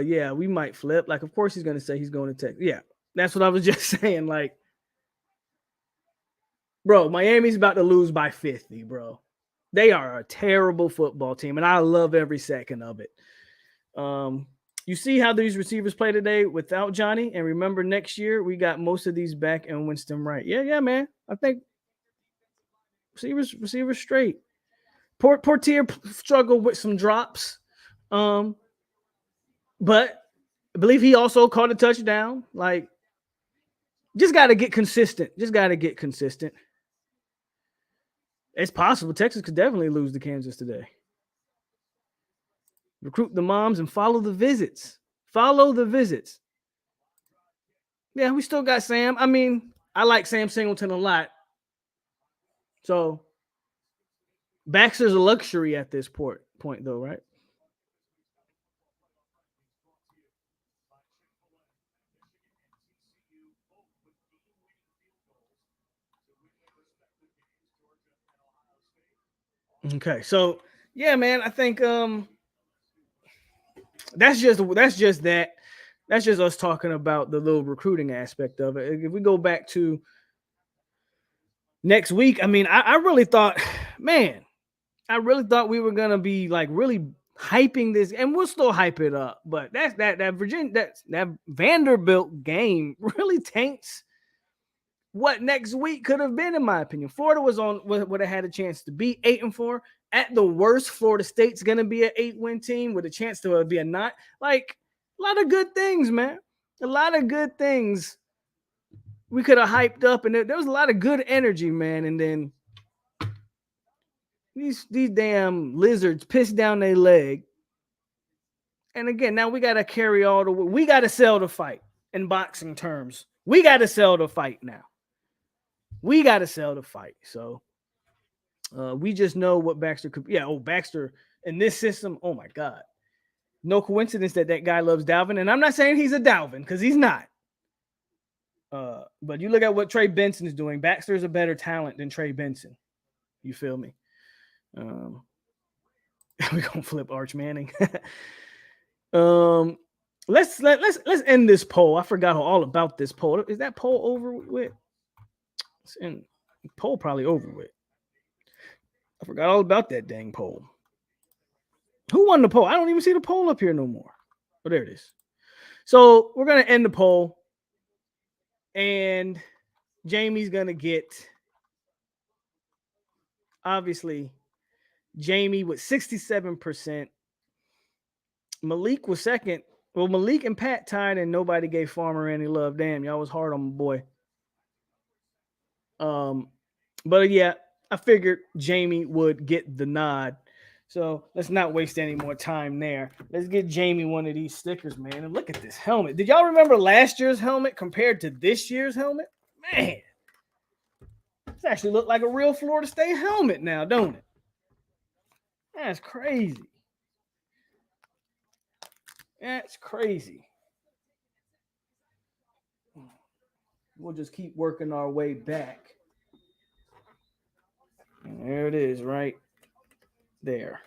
Yeah, we might flip. Like, of course he's going to say he's going to Texas. Yeah, that's what I was just saying. Like, bro, Miami's about to lose by 50, bro. They are a terrible football team, and I love every second of it. You see how these receivers play today without Johnny, and remember next year we got most of these back and Winston right. Yeah, man. I think receivers straight. Portier struggled with some drops. But I believe he also caught a touchdown. Like, just got to get consistent. It's possible Texas could definitely lose to Kansas today. Recruit the moms and follow the visits. Yeah, we still got Sam. I mean, I like Sam Singleton a lot. So Baxter's a luxury at this point though, right? Okay, so yeah, man, I think that's just us talking about the little recruiting aspect of it. If we go back to next week, I mean, I really thought we were gonna be like really hyping this, and we'll still hype it up, but that Vanderbilt game really taints what next week could have been, in my opinion. Florida would have had a chance to be 8-4. At the worst, Florida State's gonna be an 8-win team with a chance to be a 9. Like, a lot of good things, man. A lot of good things we could have hyped up, and there was a lot of good energy, man. And then these damn lizards pissed down their leg. And again, now we got to carry all the way. We got to sell the fight in boxing terms. We got to sell the fight now. So we just know what Baxter could. Yeah, Baxter in this system. Oh my God. No coincidence that guy loves Dalvin. And I'm not saying he's a Dalvin because he's not. But you look at what Trey Benson is doing. Baxter's a better talent than Trey Benson. You feel me? We're gonna flip Arch Manning. Let's end this poll. I forgot all about this poll. Is that poll over with? Poll probably over with. I forgot all about that dang poll. Who won the poll? I don't even see the poll up here no more. Oh, there it is. So we're gonna end the poll, and Jamie's gonna get, obviously, Jamie with 67%. Malik was second. Well, Malik and Pat tied, and nobody gave Farmer any love. Damn, y'all was hard on my boy. But yeah, I figured Jamie would get the nod. So let's not waste any more time there. Let's get Jamie one of these stickers, man. And look at this helmet. Did y'all remember last year's helmet compared to this year's helmet? Man, this actually look like a real Florida State helmet now, don't it? That's crazy. That's crazy. We'll just keep working our way back. And there it is, right there.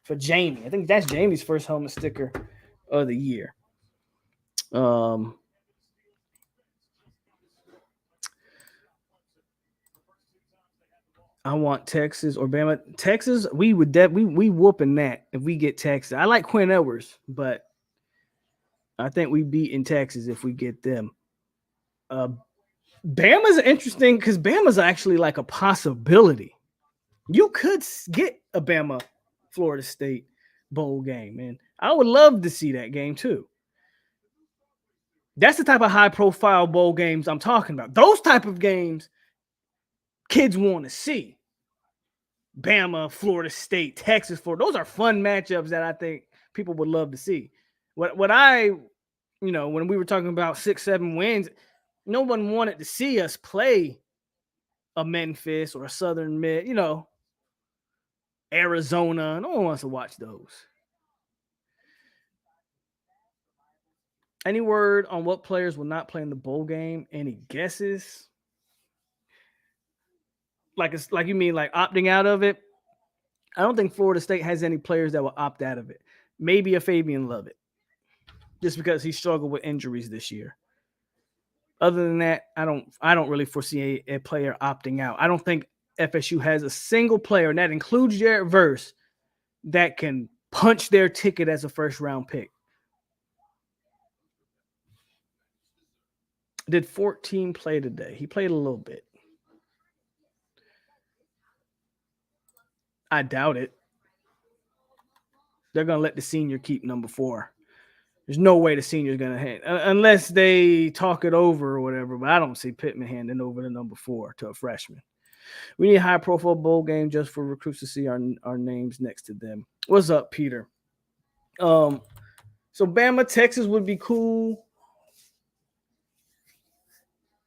For Jamie. I think that's Jamie's first helmet sticker of the year. I want Texas or Bama. Texas, we would we whooping that if we get Texas. I like Quinn Edwards, but I think we beat in Texas if we get them. Bama's interesting because Bama's actually like a possibility. You could get a Bama Florida State bowl game, man. I would love to see that game too. That's the type of high profile bowl games I'm talking about. Those type of games kids want to see. Bama, Florida State, Texas, Florida. Those are fun matchups that I think people would love to see. What I, when we were talking about 6-7 wins, no one wanted to see us play a Memphis or a Southern Mid, Arizona. No one wants to watch those. Any word on what players will not play in the bowl game? Any guesses? Like you mean like opting out of it? I don't think Florida State has any players that will opt out of it. Maybe a Fabian Lovett, just because he struggled with injuries this year. Other than that, I don't really foresee a player opting out. I don't think FSU has a single player, and that includes Jared Verse, that can punch their ticket as a first-round pick. Did 14 play today? He played a little bit. I doubt it. They're going to let the senior keep number 4. There's no way the senior's going to hand, unless they talk it over or whatever, but I don't see Pittman handing over the number 4 to a freshman. We need a high-profile bowl game just for recruits to see our names next to them. What's up, Peter? So Bama, Texas would be cool.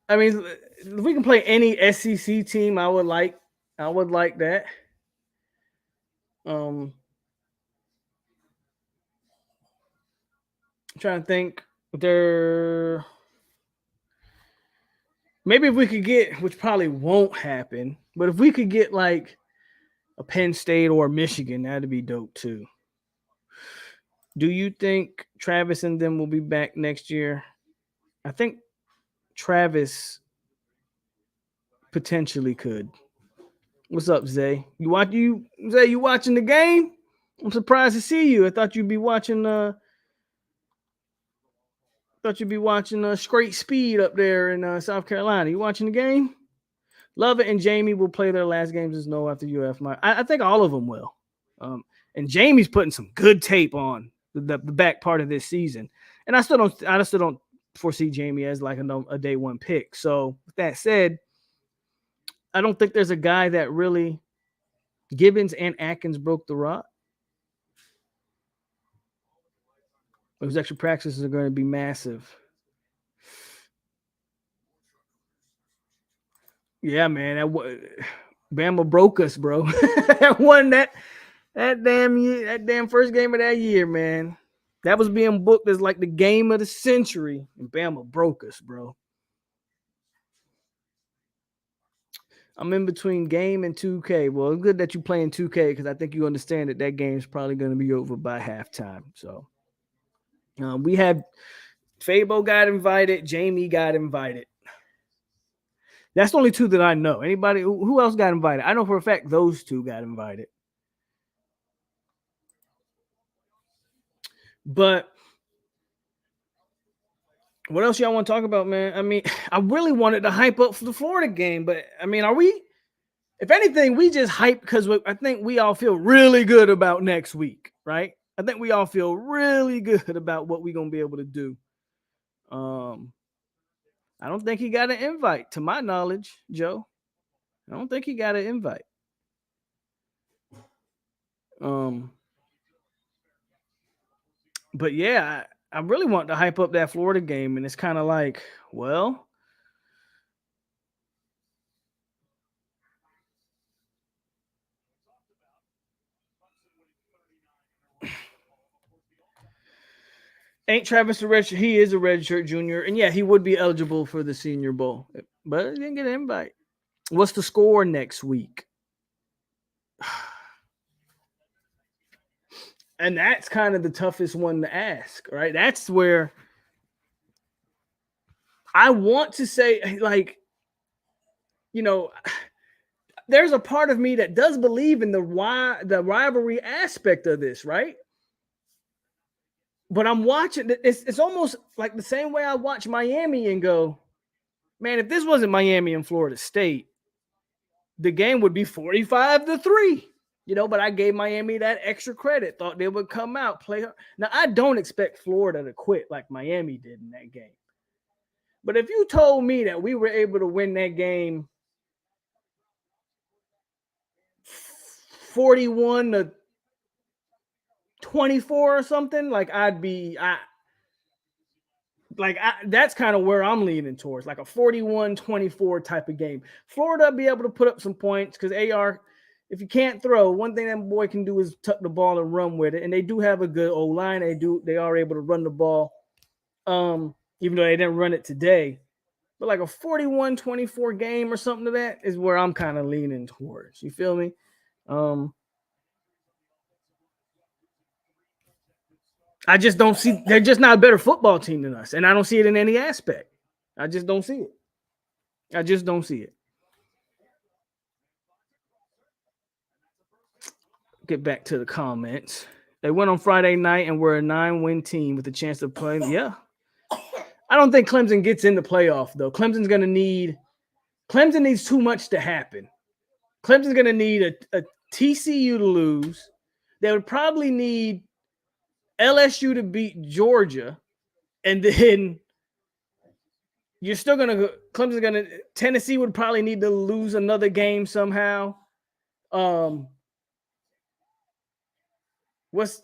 I mean, if we can play any SEC team, I would like that. I'm trying to think. Maybe if we could get, which probably won't happen, but if we could get like a Penn State or Michigan, that'd be dope too. Do you think Travis and them will be back next year? I think Travis potentially could. What's up, Zay? You watching the game? I'm surprised to see you. I thought you'd be watching Straight Speed up there in South Carolina. You watching the game? Lovett and Jamie will play their last games as no after UF. I think all of them will. And Jamie's putting some good tape on the back part of this season. And I still don't foresee Jamie as like a day one pick. So with that said, I don't think there's a guy that really Gibbons and Atkins broke the rod. Those extra practices are going to be massive. Yeah, man. Bama broke us, bro. that That damn first game of that year, man. That was being booked as like the game of the century, and Bama broke us, bro. I'm in between game and 2K. Well, it's good that you playing 2K because I think you understand that that game's probably going to be over by halftime. So we had Fabo got invited, Jamie got invited. That's the only two that I know. Anybody who else got invited? I know for a fact those two got invited. But what else y'all want to talk about, man? I mean, I really wanted to hype up for the Florida game, but I mean, are we? If anything, we just hype because I think we all feel really good about next week, right? I think we all feel really good about what we're gonna be able to do. I don't think he got an invite, to my knowledge, Joe. I don't think he got an invite. But yeah, I really want to hype up that Florida game, and it's kind of like, well, ain't Travis a redshirt? He is a redshirt junior, and yeah, he would be eligible for the Senior Bowl, but he didn't get an invite. What's the score next week? And that's kind of the toughest one to ask, right? That's where I want to say, like, you know, there's a part of me that does believe in the rivalry aspect of this, right? But I'm watching it's almost like the same way I watch Miami and go, man, if this wasn't Miami and Florida State, the game would be 45-3. You know, but I gave Miami that extra credit. Thought they would come out, play. Now, I don't expect Florida to quit like Miami did in that game. But if you told me that we were able to win that game 41-24 or something, like that's kind of where I'm leaning towards, like a 41-24 type of game. Florida be able to put up some points because AR, if you can't throw, one thing that boy can do is tuck the ball and run with it. And they do have a good O-line. They are able to run the ball, even though they didn't run it today. But like a 41-24 game or something to that is where I'm kind of leaning towards. You feel me? I just don't see, they're just not a better football team than us. And I don't see it in any aspect. I just don't see it. I just don't see it. Get back to the comments. They went on Friday night and were a 9-win team with a chance to play. Yeah. I don't think Clemson gets in the playoff, though. Clemson needs too much to happen. Clemson's going to need a TCU to lose. They would probably need LSU to beat Georgia. And then you're still going to – Tennessee would probably need to lose another game somehow. What's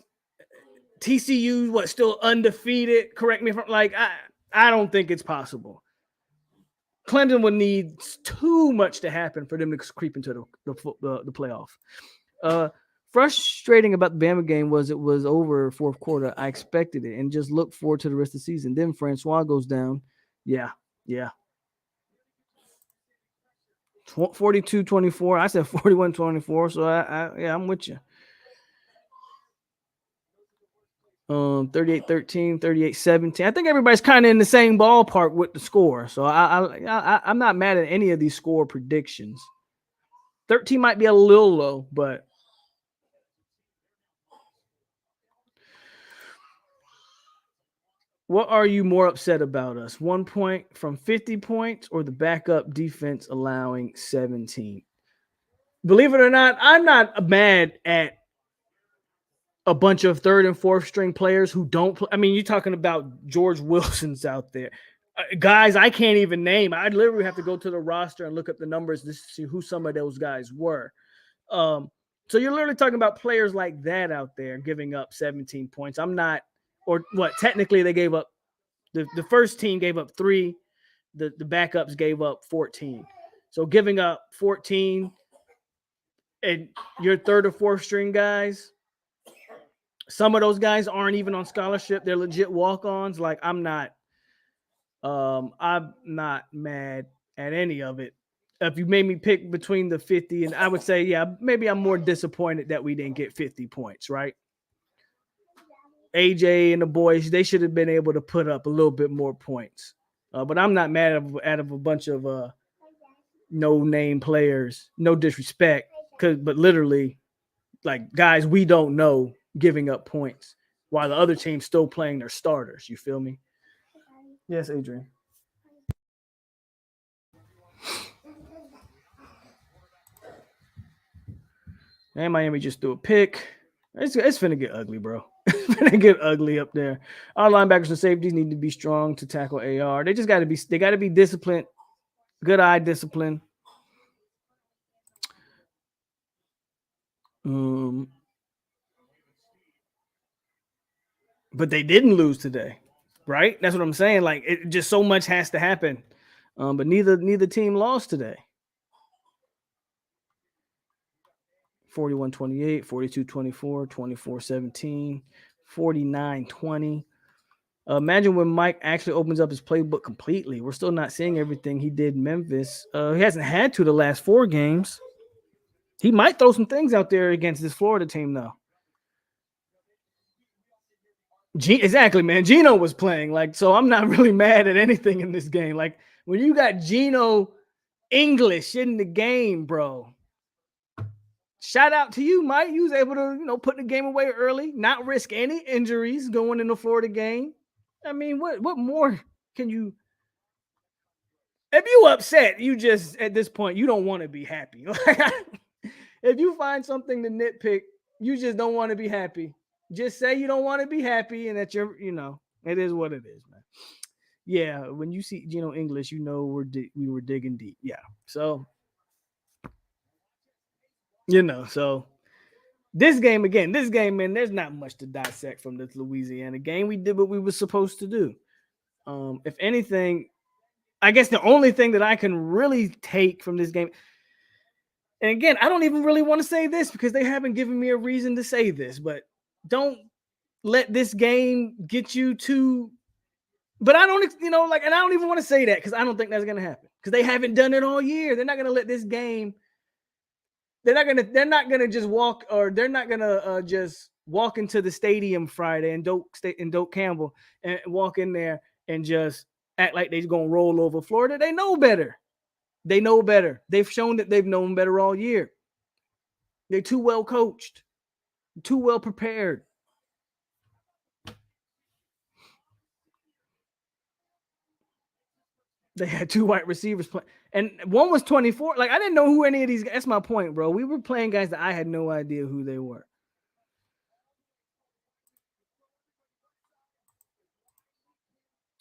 TCU? Still undefeated? Correct me if I'm like, I don't think it's possible. Clemson would need too much to happen for them to creep into the playoff. Frustrating about the Bama game was it was over fourth quarter. I expected it and just look forward to the rest of the season. Then Francois goes down. Yeah. 42-24. I said 41-24. So I'm with you. 38-13, 38-17. I think everybody's kind of in the same ballpark with the score. So I'm not mad at any of these score predictions. 13 might be a little low, but what are you more upset about us? 1 point from 50 points or the backup defense allowing 17? Believe it or not, I'm not mad at a bunch of third and fourth string players who don't play. I mean, you're talking about George Wilson's out there. Guys I can't even name. I'd literally have to go to the roster and look up the numbers to see who some of those guys were. So you're literally talking about players like that out there giving up 17 points. I'm not, or what, technically they gave up, the first team gave up 3. The backups gave up 14. So giving up 14 and your third or fourth string guys, some of those guys aren't even on scholarship. They're legit walk-ons. Like I'm not mad at any of it. If you made me pick between the 50, and I would say, yeah, maybe I'm more disappointed that we didn't get 50 points, right? AJ and the boys, they should have been able to put up a little bit more points. But I'm not mad at a bunch of no-name players, no disrespect, but literally, like, guys we don't know giving up points while the other team's still playing their starters. You feel me? Yes, Adrian. And Miami just threw a pick. It's finna get ugly, bro. It's finna get ugly up there. Our linebackers and safeties need to be strong to tackle AR. They got to be disciplined. Good eye discipline. But they didn't lose today, right? That's what I'm saying. Like it just so much has to happen. But neither team lost today. 41-28, 42-24, 24-17, 49-20. Imagine when Mike actually opens up his playbook completely. We're still not seeing everything he did in Memphis. He hasn't had to the last 4 games. He might throw some things out there against this Florida team, though. Exactly, man. Gino was playing. Like, so I'm not really mad at anything in this game. Like, when you got Gino English in the game, bro. Shout out to you, Mike. You was able to, put the game away early, not risk any injuries going in the Florida game. I mean, what more can you? If you upset, you just at this point you don't want to be happy. If you find something to nitpick, you just don't want to be happy. Just say you don't want to be happy, and that it is what it is, man. Yeah, when you see Gino English, we were digging deep. Yeah, so so this game, man, there's not much to dissect from this Louisiana game. We did what we were supposed to do. If anything, I guess the only thing that I can really take from this game, and again, I don't even really want to say this because they haven't given me a reason to say this, but don't let this game get you to. But I don't, and I don't even want to say that because I don't think that's going to happen because they haven't done it all year. They're not going to let this game. They're not gonna just walk, or they're not gonna just walk into the stadium Friday and Doak Campbell and walk in there and just act like they're gonna roll over Florida. They know better. They've shown that they've known better all year. They're too well coached, too well prepared. They had 2 wide receivers play, and one was 24. Like, I didn't know who any of these guys. That's my point, bro. We were playing guys that I had no idea who they were.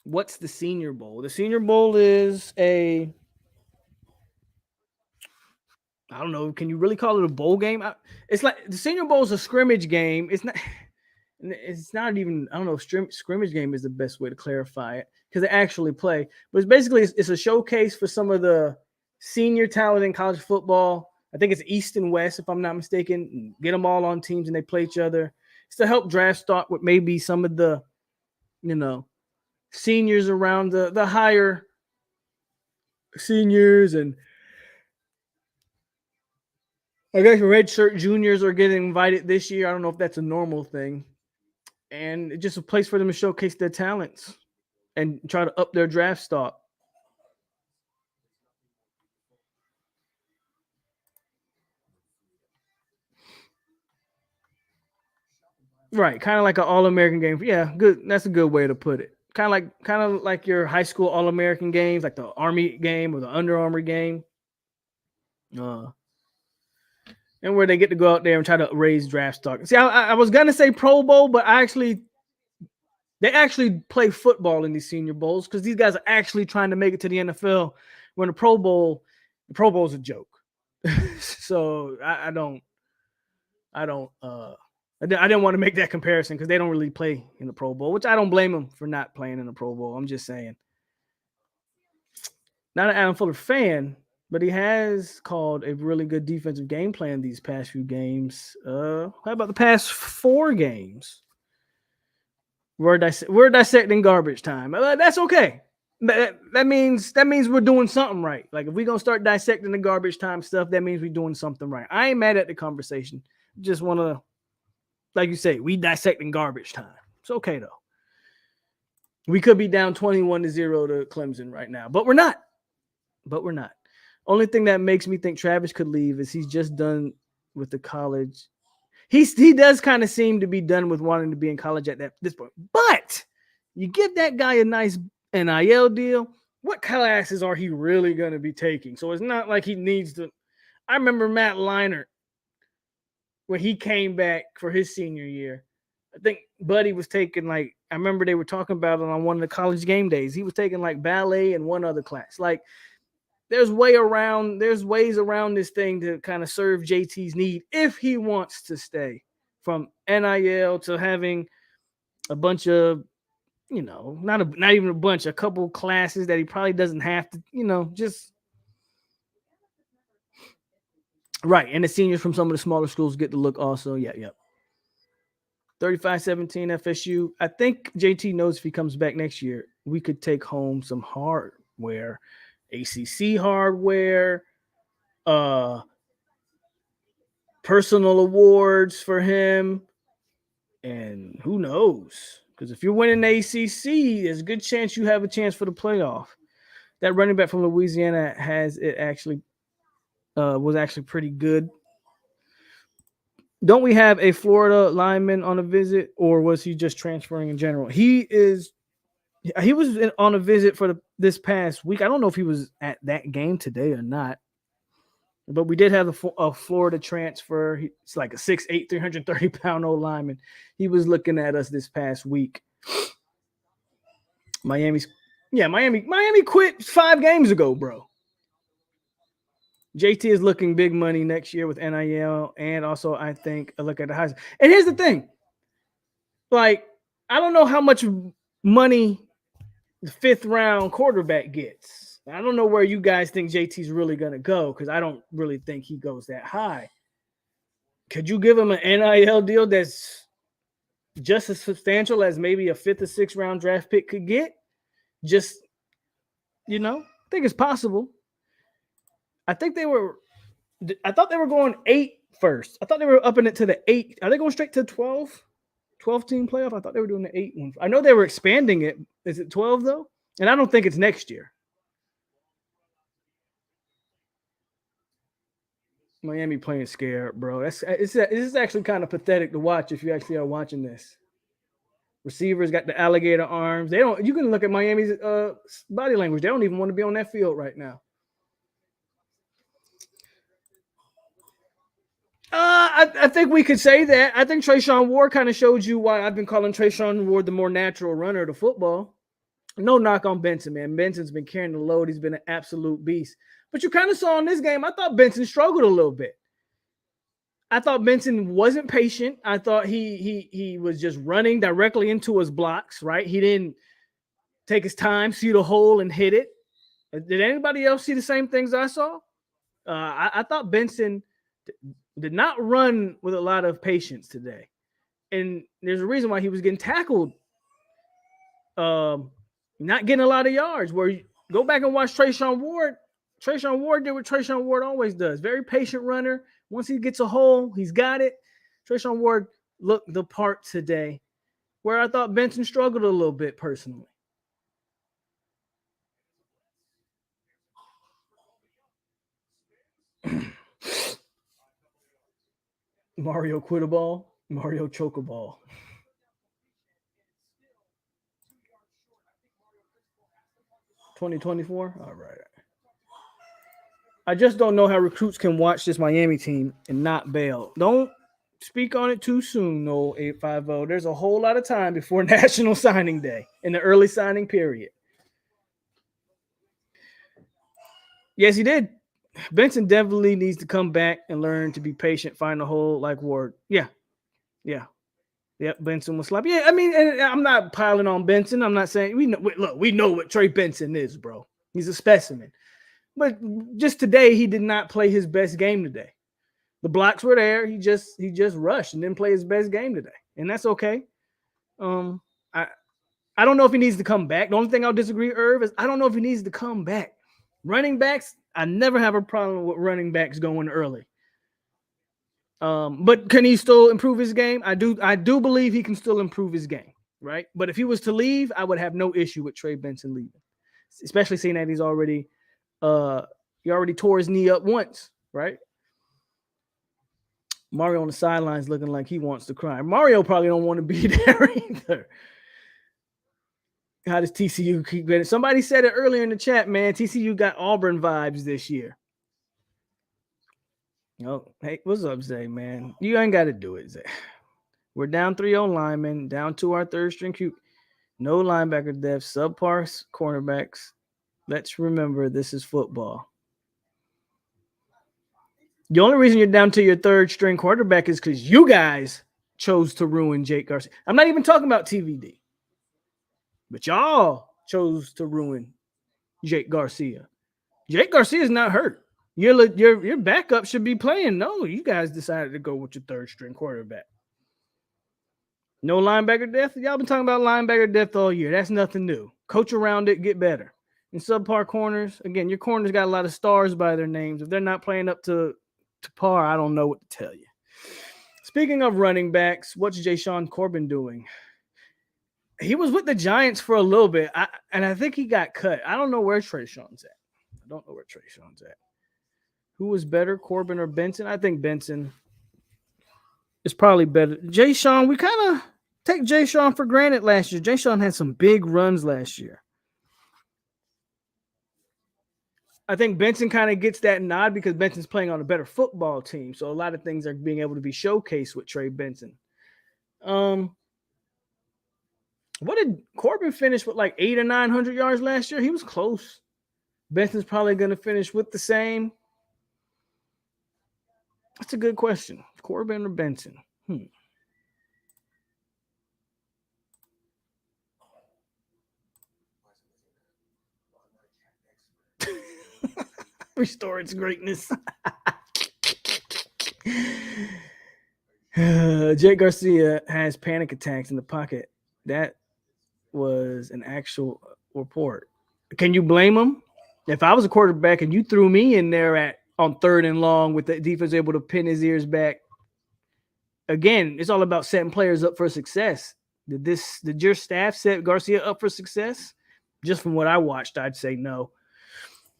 What's the Senior Bowl? The Senior Bowl is I don't know. Can you really call it a bowl game? It's like the Senior Bowl is a scrimmage game. It's not even, I don't know if scrimmage game is the best way to clarify it because they actually play. But it's a showcase for some of the senior talent in college football. I think it's East and West, if I'm not mistaken. Get them all on teams and they play each other. It's to help draft stock with maybe some of the, seniors around the higher seniors, and I guess redshirt juniors are getting invited this year. I don't know if that's a normal thing. And it's just a place for them to showcase their talents and try to up their draft stock. Right, kind of like an All-American game. Yeah, good. That's a good way to put it. Kind of like your high school All-American games, like the Army game or the Under Armour game. And where they get to go out there and try to raise draft stock. See, I was gonna say Pro Bowl, but they actually play football in these Senior Bowls because these guys are actually trying to make it to the NFL. When the Pro Bowl is a joke. So I didn't want to make that comparison because they don't really play in the Pro Bowl, which I don't blame them for not playing in the Pro Bowl. I'm just saying. Not an Adam Fuller fan, but he has called a really good defensive game plan these past few games. How about the past 4 games? We're dissecting garbage time. That's okay. That means we're doing something right. Like if we're gonna start dissecting the garbage time stuff, that means we're doing something right. I ain't mad at the conversation. Just want to, like you say, we dissecting garbage time. It's okay though. We could be down 21-0 to Clemson right now, but we're not. Only thing that makes me think Travis could leave is he's just done with the college. He does kind of seem to be done with wanting to be in college at this point. But you give that guy a nice NIL deal. What classes are he really going to be taking? So it's not like he needs to. I remember Matt Leinart when he came back for his senior year. I think Buddy was taking I remember they were talking about it on one of the college game days. He was taking ballet and one other class. There's ways around this thing to kind of serve JT's need if he wants to stay, from NIL to having a bunch of, not even a bunch, a couple classes that he probably doesn't have to, just right. And the seniors from some of the smaller schools get to look also. Yeah. 35-17 FSU. I think JT knows if he comes back next year, we could take home some hardware. ACC hardware, personal awards for him, and who knows? Because if you're winning the ACC, there's a good chance you have a chance for the playoff. That running back from Louisiana was actually pretty good. Don't we have a Florida lineman on a visit, or was he just transferring in general? He was on a visit for this past week. I don't know if he was at that game today or not, but we did have a Florida transfer. It's like a 6'8", 330-pound old lineman. He was looking at us this past week. Miami quit 5 games ago, bro. JT is looking big money next year with NIL, and also I think a look at the highs. And here's the thing. I don't know how much money the 5th round quarterback gets. I don't know where you guys think JT's really going to go, because I don't really think he goes that high. Could you give him an NIL deal that's just as substantial as maybe a 5th or 6th round draft pick could get? Just, I think it's possible. I thought they were going 8 first. I thought they were upping it to the 8. Are they going straight to 12 team playoff? I thought they were doing the 8 one. I know they were expanding it. Is it 12 though? And I don't think it's next year. Miami playing scared, bro. It's actually kind of pathetic to watch if you actually are watching this. Receivers got the alligator arms. You can look at Miami's body language. They don't even want to be on that field right now. I think we could say that. I think Trayshawn Ward kind of showed you why I've been calling Trayshawn Ward the more natural runner of the football. No knock on Benson, man. Benson's been carrying the load. He's been an absolute beast. But you kind of saw in this game, I thought Benson struggled a little bit. I thought Benson wasn't patient. I thought he was just running directly into his blocks, right? He didn't take his time, see the hole, and hit it. Did anybody else see the same things I saw? I thought Benson did not run with a lot of patience today. And there's a reason why he was getting tackled, not getting a lot of yards. Where you go back and watch Trayshawn Ward. Trayshawn Ward did what Trayshawn Ward always does. Very patient runner. Once he gets a hole, he's got it. Trayshawn Ward looked the part today, where I thought Benson struggled a little bit personally. Mario quit a ball. Mario choke a ball. $2024? All right. I just don't know how recruits can watch this Miami team and not bail. Don't speak on it too soon, no 850. There's a whole lot of time before National Signing Day in the early signing period. Yes, he did. Benson definitely needs to come back and learn to be patient, find a hole like Ward. Yeah. Yep, Benson was sloppy. Yeah, I mean, and I'm not piling on Benson. I'm not saying we know what Trey Benson is, bro. He's a specimen. But just today, he did not play his best game today. The blocks were there. He just rushed and didn't play his best game today, and that's okay. I don't know if he needs to come back. The only thing I'll disagree, Irv, is I don't know if he needs to come back. Running backs, I never have a problem with running backs going early. But can he still improve his game? I do believe he can still improve his game, right? But if he was to leave, I would have no issue with Trey Benson leaving, especially seeing that he already tore his knee up once, right? Mario on the sidelines looking like he wants to cry. Mario probably don't want to be there either. How does TCU keep getting? Somebody said it earlier in the chat, man. TCU got Auburn vibes this year. Oh, hey, what's up, Zay, man? You ain't got to do it, Zay. We're down 3-0 linemen, down to our third string QB. No linebacker depth, subpar cornerbacks. Let's remember this is football. The only reason you're down to your third string quarterback is because you guys chose to ruin Jake Garcia. I'm not even talking about TVD, but y'all chose to ruin Jake Garcia. Jake Garcia is not hurt. Your backup should be playing. No, you guys decided to go with your third string quarterback. No linebacker depth. Y'all been talking about linebacker depth all year. That's nothing new. Coach around it, get better. And subpar corners, again, your corners got a lot of stars by their names. If they're not playing up to par, I don't know what to tell you. Speaking of running backs, what's Jashawn Corbin doing? He was with the Giants for a little bit, and I think he got cut. I don't know where Trayshawn's at. Who was better, Corbin or Benson? I think Benson is probably better. Jashawn, we kind of take Jashawn for granted last year. Jashawn had some big runs last year. I think Benson kind of gets that nod because Benson's playing on a better football team. So a lot of things are being able to be showcased with Trey Benson. What did Corbin finish with, like 800 or 900 yards last year? He was close. Benson's probably going to finish with the same. That's a good question. Corbin or Benson? Restore its greatness. Jake Garcia has panic attacks in the pocket. That was an actual report. Can you blame him? If I was a quarterback and you threw me in there on 3rd and long with the defense able to pin his ears back, again, it's all about setting players up for success. Did your staff set Garcia up for success? Just from what I watched, I'd say no.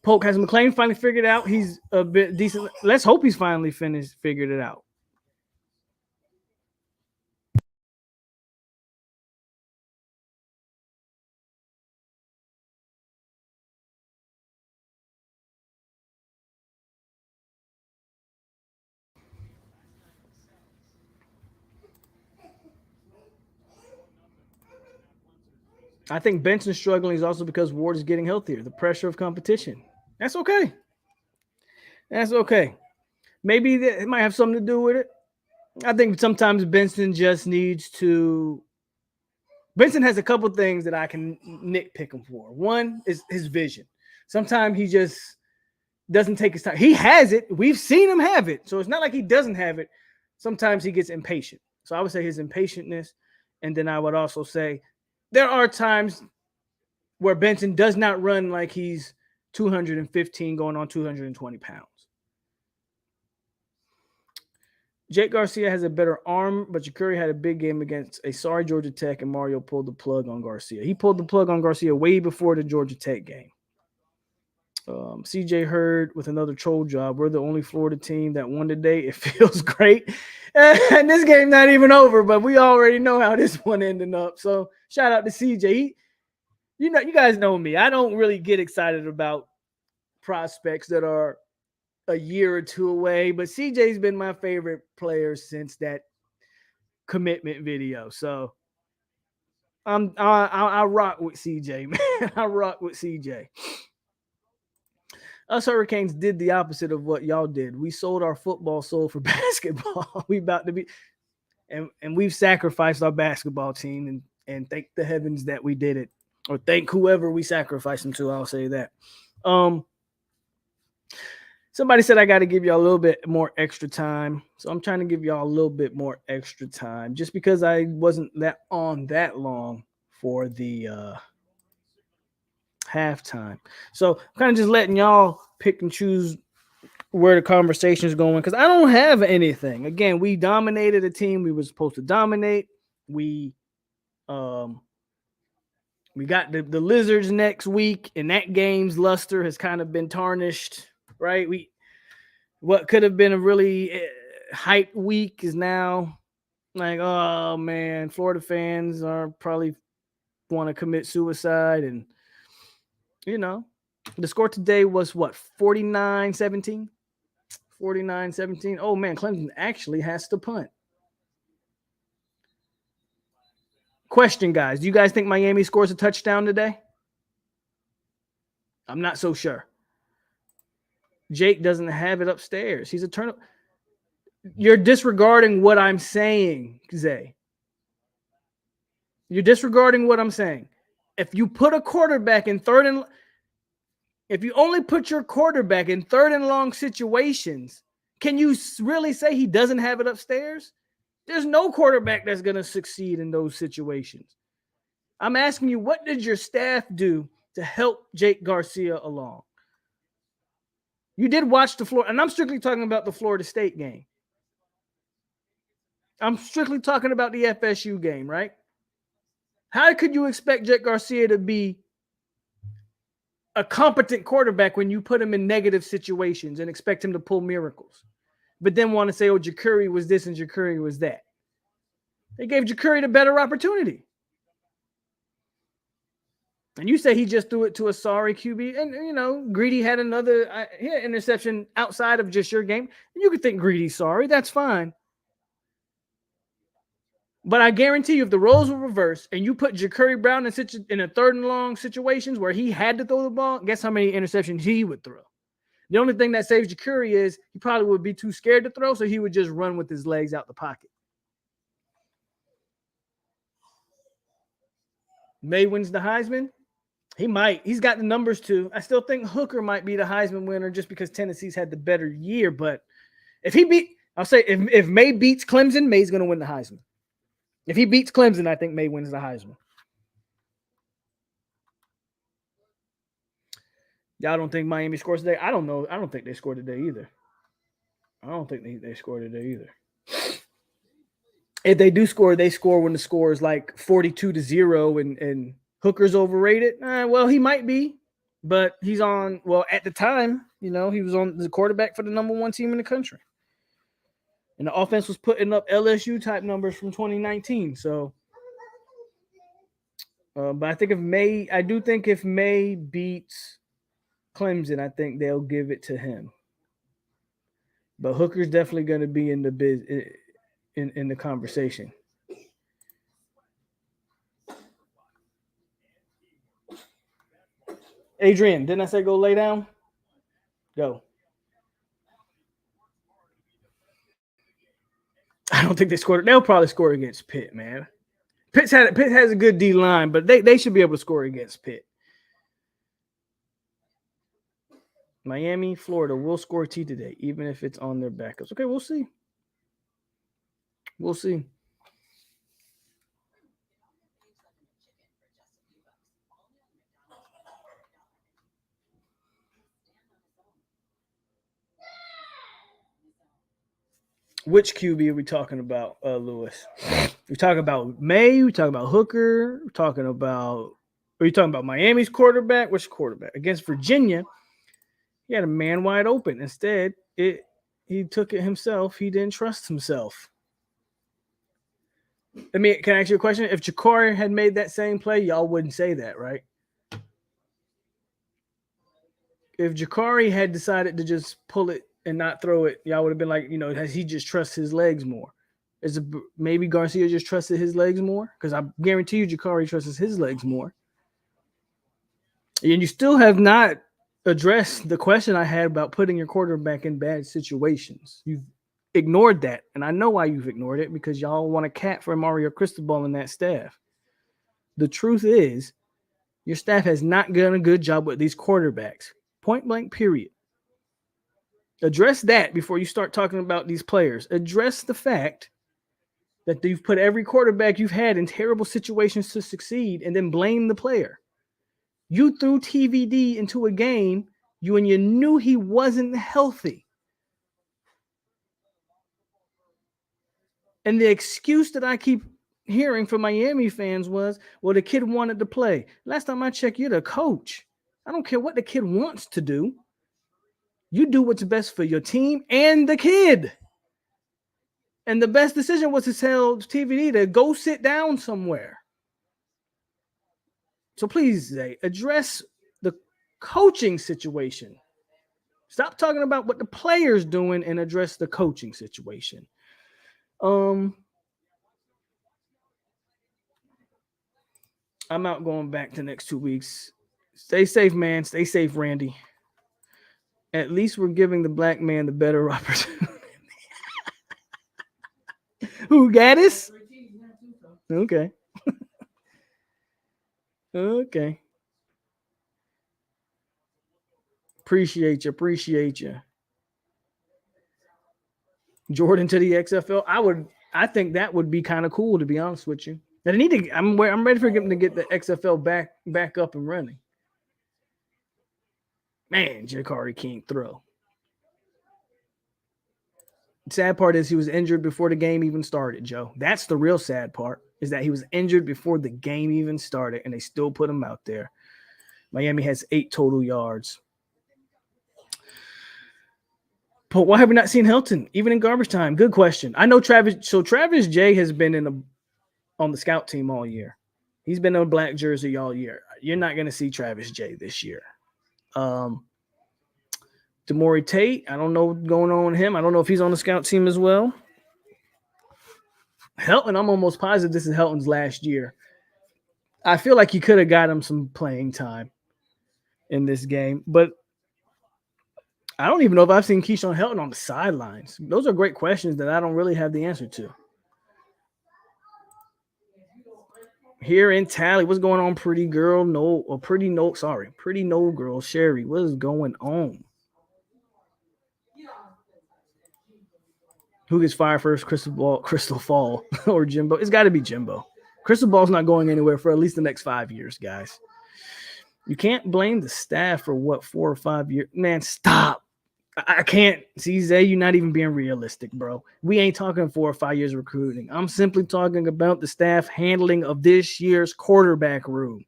Polk, has McClain finally figured out he's a bit decent? Let's hope he's finally figured it out. I think Benson's struggling is also because Ward is getting healthier. The pressure of competition. That's okay. Maybe it might have something to do with it. I think sometimes Benson just needs to. Benson has a couple things that I can nitpick him for. One is his vision. Sometimes he just doesn't take his time. He has it. We've seen him have it. So it's not like he doesn't have it. Sometimes he gets impatient. So I would say his impatientness. And then I would also say there are times where Benson does not run like he's 215 going on 220 pounds. Jake Garcia has a better arm, but Jakuri had a big game against a sorry Georgia Tech, and Mario pulled the plug on Garcia. He pulled the plug on Garcia way before the Georgia Tech game. CJ Hurd with another troll job. We're the only Florida team that won today. It feels great. And this game not even over, but we already know how this one ended up. So shout out to CJ. You guys know me. I don't really get excited about prospects that are a year or two away, but CJ's been my favorite player since that commitment video. So I rock with CJ, man. I rock with CJ. Us Hurricanes did the opposite of what y'all did. We sold our football soul for basketball. We about to be, and we've sacrificed our basketball team, and thank the heavens that we did it, or thank whoever we sacrificed them to. I'll say that. Somebody said I got to give y'all a little bit more extra time. So I'm trying to give y'all a little bit more extra time just because I wasn't that long for the halftime. So I'm kind of just letting y'all pick and choose where the conversation is going because I don't have anything. Again, we dominated a team we were supposed to dominate. We got the Lizards next week, and that game's luster has kind of been tarnished, right? What could have been a really hype week is now like, oh man, Florida fans are probably want to commit suicide. And, the score today was what, 49-17? 49-17. Oh man, Clemson actually has to punt. Question, guys. Do you guys think Miami scores a touchdown today? I'm not so sure. Jake doesn't have it upstairs. He's a turnover. You're disregarding what I'm saying, Zay. You're disregarding what I'm saying. If you put a quarterback in if you only put your quarterback in third and long situations, can you really say he doesn't have it upstairs? There's no quarterback that's going to succeed in those situations. I'm asking you, what did your staff do to help Jake Garcia along? You did watch the Florida, and I'm strictly talking about the Florida State game. I'm strictly talking about the FSU game, right? How could you expect Jake Garcia to be a competent quarterback when you put him in negative situations and expect him to pull miracles, but then want to say, oh, Jacurri was this and Jacurri was that? They gave Jacurri the better opportunity. And you say he just threw it to a sorry QB. And, Greedy had another interception outside of just your game. And you could think Greedy's sorry. That's fine. But I guarantee you, if the roles were reversed and you put Jacurri Brown in a third and long situations where he had to throw the ball, guess how many interceptions he would throw? The only thing that saves Jacurri is he probably would be too scared to throw, so he would just run with his legs out the pocket. May wins the Heisman. He might. He's got the numbers too. I still think Hooker might be the Heisman winner just because Tennessee's had the better year. But if May beats Clemson, May's going to win the Heisman. If he beats Clemson, I think May wins the Heisman. Y'all don't think Miami scores today? I don't know. I don't think they score today either. I don't think they score today either. If they do score, they score when the score is like 42-0 and Hooker's overrated. Well, he might be, but he's on. Well, at the time, he was on the quarterback for the number one team in the country, and the offense was putting up LSU type numbers from 2019. So, but I think if May beats Clemson, I think they'll give it to him. But Hooker's definitely going to be in the in the conversation. Adrian, didn't I say go lay down? Go. I don't think they scored. They'll probably score against Pitt, man. Pitt has a good D line, but they should be able to score against Pitt. Miami, Florida will score T today, even if it's on their backups. Okay, we'll see. We'll see. Which QB are we talking about, Lewis? We talking about May. We talking about Hooker. We're talking about. Are you talking about Miami's quarterback? Which quarterback? Against Virginia, he had a man wide open. Instead, he took it himself. He didn't trust himself. Can I ask you a question? If Jacurri had made that same play, y'all wouldn't say that, right? If Jacurri had decided to just pull it and not throw it, y'all would have been like, has he just trust his legs more? Maybe Garcia just trusted his legs more? Because I guarantee you Jacurri trusts his legs more. And you still have not addressed the question I had about putting your quarterback in bad situations. You've ignored that. And I know why you've ignored it, because y'all want a cat for Mario Cristobal and that staff. The truth is, your staff has not done a good job with these quarterbacks. Point blank, period. Address that before you start talking about these players. Address the fact that you've put every quarterback you've had in terrible situations to succeed and then blame the player. You threw TVD into a game you knew he wasn't healthy. And the excuse that I keep hearing from Miami fans was, well, the kid wanted to play. Last time I checked, you're the coach. I don't care what the kid wants to do. You do what's best for your team and the kid. And the best decision was to tell TVD to go sit down somewhere. So please, Zay, address the coaching situation. Stop talking about what the player's doing and address the coaching situation. I'm out going back to next 2 weeks. Stay safe, man. Stay safe, Randy. At least we're giving the black man the better opportunity. Who, Gaddis? Okay. Okay. Appreciate you. Jordan to the XFL. I think that would be kind of cool, to be honest with you. I'm ready for him to get the XFL back up and running. Man, Jakari can't throw. The sad part is he was injured before the game even started, Joe. That's the real sad part, is that he was injured before the game even started, and they still put him out there. Miami has 8 total yards. But why have we not seen Hilton, even in garbage time? Good question. I know Travis. So Travis J has been on the scout team all year. He's been in a black jersey all year. You're not going to see Travis J this year. Demore Tate, I don't know what's going on with him. I don't know if he's on the scout team as well. Helton, I'm almost positive this is Helton's last year. I feel like you could have got him some playing time in this game, but I don't even know if I've seen Keyshawn Helton on the sidelines. Those are great questions that I don't really have the answer to. Here in Tally, what's going on, pretty no girl, Sherry? What is going on? Who gets fired first, Crystal Fall, or Jimbo? It's got to be Jimbo. Crystal Ball's not going anywhere for at least the next 5 years, guys. You can't blame the staff for 4 or 5 years. Man, stop. I can't. See, Zay, you're not even being realistic, bro. We ain't talking 4 or 5 years of recruiting. I'm simply talking about the staff handling of this year's quarterback room.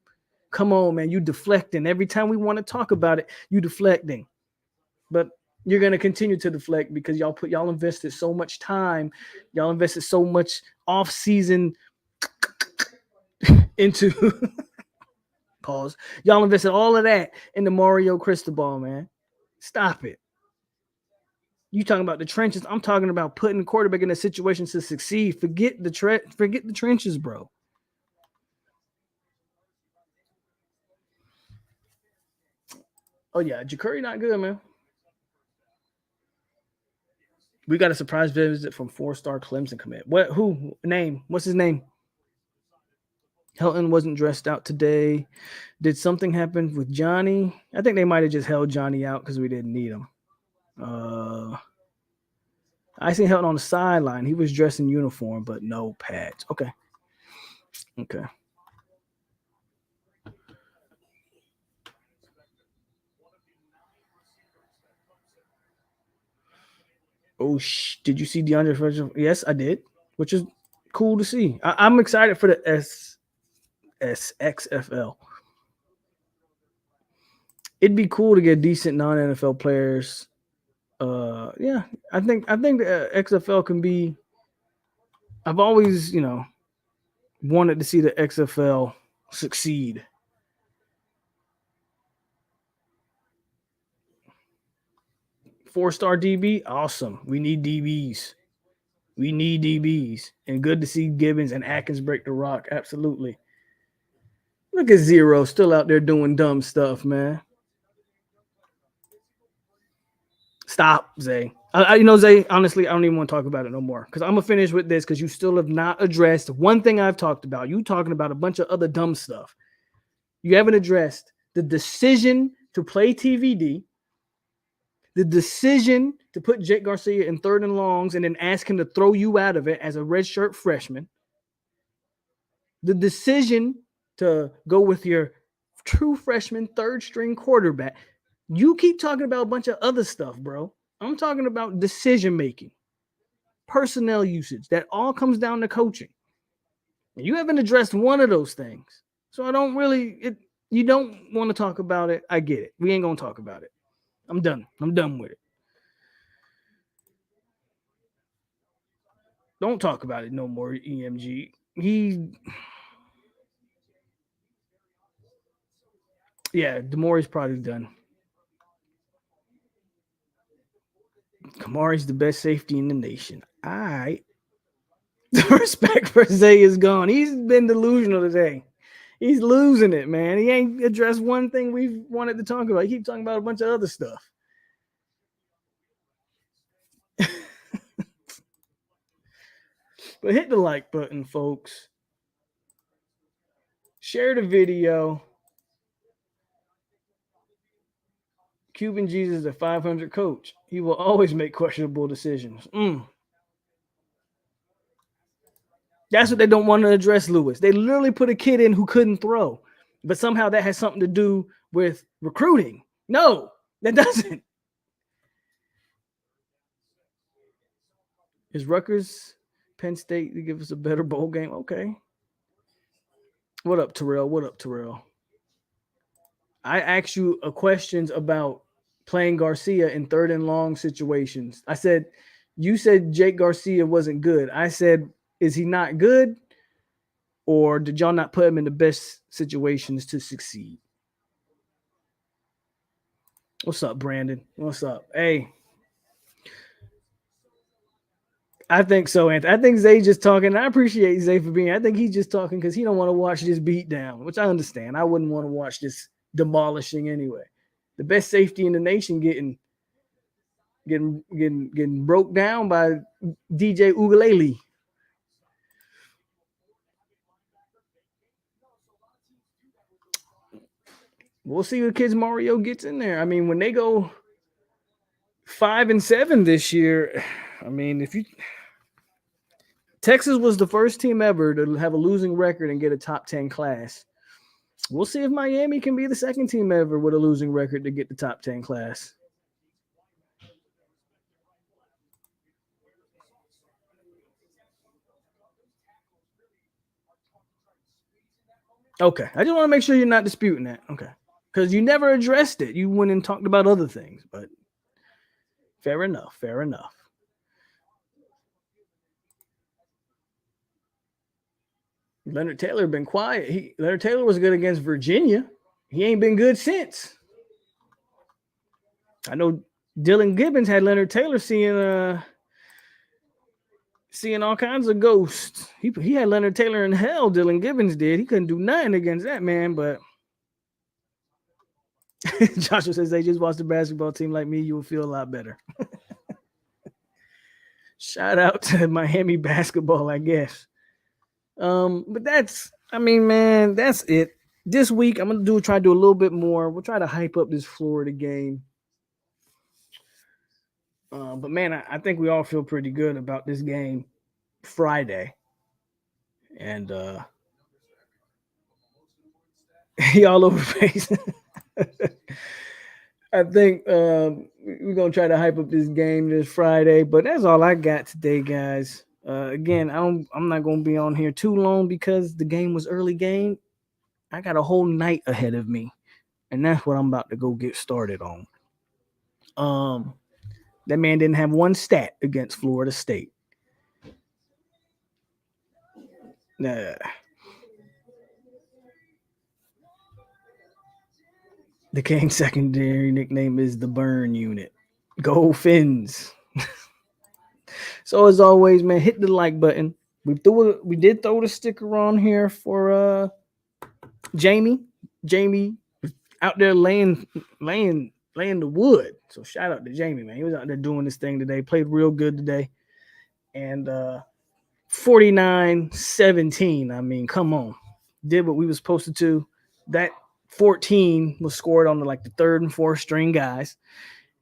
Come on, man. You deflecting. Every time we want to talk about it, you deflecting. But you're going to continue to deflect because y'all invested so much time. Y'all invested so much off-season into pause. Y'all invested all of that into Mario Cristobal, man. Stop it. You talking about the trenches. I'm talking about putting the quarterback in a situation to succeed. Forget the trenches, bro. Oh, yeah. Jakuri not good, man. We got a surprise visit from 4-star Clemson commit. Who? Name? What's his name? Helton wasn't dressed out today. Did something happen with Johnny? I think they might have just held Johnny out because we didn't need him. I seen Helton on the sideline. He was dressed in uniform, but no pads. Okay. Oh, did you see DeAndre Fletcher? Yes, I did, which is cool to see. I'm excited for the SXFL. It'd be cool to get decent non-NFL players. Yeah, I think the XFL can be. I've always, wanted to see the XFL succeed. Four-star DB, awesome. We need DBs. And good to see Gibbons and Atkins break the rock. Absolutely. Look at Zero still out there doing dumb stuff, man. Stop, Zay. Zay, honestly, I don't even want to talk about it no more because I'm going to finish with this because you still have not addressed one thing I've talked about. You talking about a bunch of other dumb stuff. You haven't addressed the decision to play TVD, The decision to put Jake Garcia in 3rd and longs and then ask him to throw you out of it as a redshirt freshman. The decision to go with your true freshman 3rd-string quarterback. You keep talking about a bunch of other stuff, bro. I'm talking about decision making, personnel usage. That all comes down to coaching. And you haven't addressed one of those things. So I don't really, you don't want to talk about it. I get it. We ain't going to talk about it. I'm done. I'm done with it. Don't talk about it no more, EMG. Damori's probably done. Kamari's the best safety in the nation. All right. The respect for Zay is gone. He's been delusional today. He's losing it, man. He ain't addressed one thing we've wanted to talk about. He keep talking about a bunch of other stuff. But hit the like button, folks. Share the video. Cuban Jesus is a 500 coach. He will always make questionable decisions. That's what they don't want to address, Lewis. They literally put a kid in who couldn't throw, but somehow that has something to do with recruiting. No, that doesn't. Is Rutgers Penn State to give us a better bowl game? Okay. What up, Terrell? What up, Terrell? I asked you questions about playing Garcia in 3rd and long situations. You said Jake Garcia wasn't good. I said, is he not good? Or did y'all not put him in the best situations to succeed? What's up, Brandon? What's up? Hey. I think so, Anthony. I think Zay just talking. I appreciate Zay for being. I think he's just talking because he don't want to watch this beat down, which I understand. I wouldn't want to watch this demolishing anyway. The best safety in the nation getting broke down by DJ Ugalele. We'll see what kids Mario gets in there. I mean, when they go 5-7 this year, I mean, Texas was the first team ever to have a losing record and get a top 10 class. We'll see if Miami can be the second team ever with a losing record to get the top 10 class. Okay. I just want to make sure you're not disputing that. Okay. Because you never addressed it. You went and talked about other things, but fair enough. Fair enough. Leonard Taylor been quiet. Leonard Taylor was good against Virginia. He ain't been good since. I know Dylan Gibbons had Leonard Taylor seeing all kinds of ghosts. He had Leonard Taylor in hell. Dylan Gibbons did. He couldn't do nothing against that man. But Joshua says they just watched the basketball team like me. You will feel a lot better. Shout out to Miami basketball, I guess. But that's it. This week, I'm going to try to do a little bit more. We'll try to hype up this Florida game. But man, I think we all feel pretty good about this game Friday. And he all over the place. I think we're going to try to hype up this game this Friday. But that's all I got today, guys. Again, I'm not going to be on here too long because the game was early game. I got a whole night ahead of me, and that's what I'm about to go get started on. That man didn't have one stat against Florida State. The King secondary nickname is the Burn Unit. Go Fins. So as always, man, hit the like button. We did throw the sticker on here for Jamie. Jamie was out there laying the wood. So shout out to Jamie, man. He was out there doing this thing today. Played real good today. And 49-17. I mean, come on. Did what we were supposed to do. That 14 was scored on the 3rd and 4th string guys.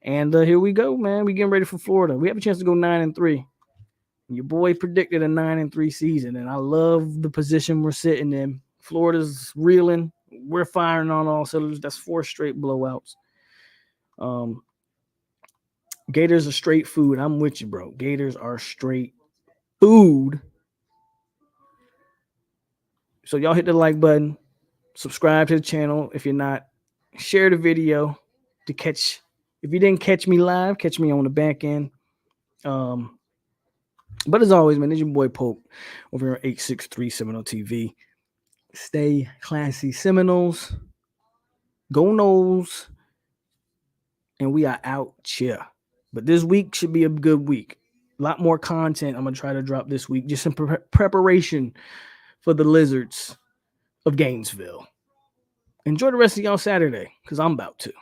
And here we go, man. We getting ready for Florida. We have a chance to go 9-3. Your boy predicted a 9-3 season, and I love the position we're sitting in. Florida's reeling. We're firing on all cylinders. That's 4 straight blowouts. Gators are straight food. I'm with you, bro. Gators are straight food. So y'all hit the like button. Subscribe to the channel if you're not. Share the video to catch. If you didn't catch me live, catch me on the back end. But as always, man, it's your boy POLK over here on 863 Seminole TV. Stay classy, Seminoles. Go Noles. And we are out here. But this week should be a good week. A lot more content I'm going to try to drop this week, just in preparation for the Lizards of Gainesville. Enjoy the rest of y'all Saturday, because I'm about to.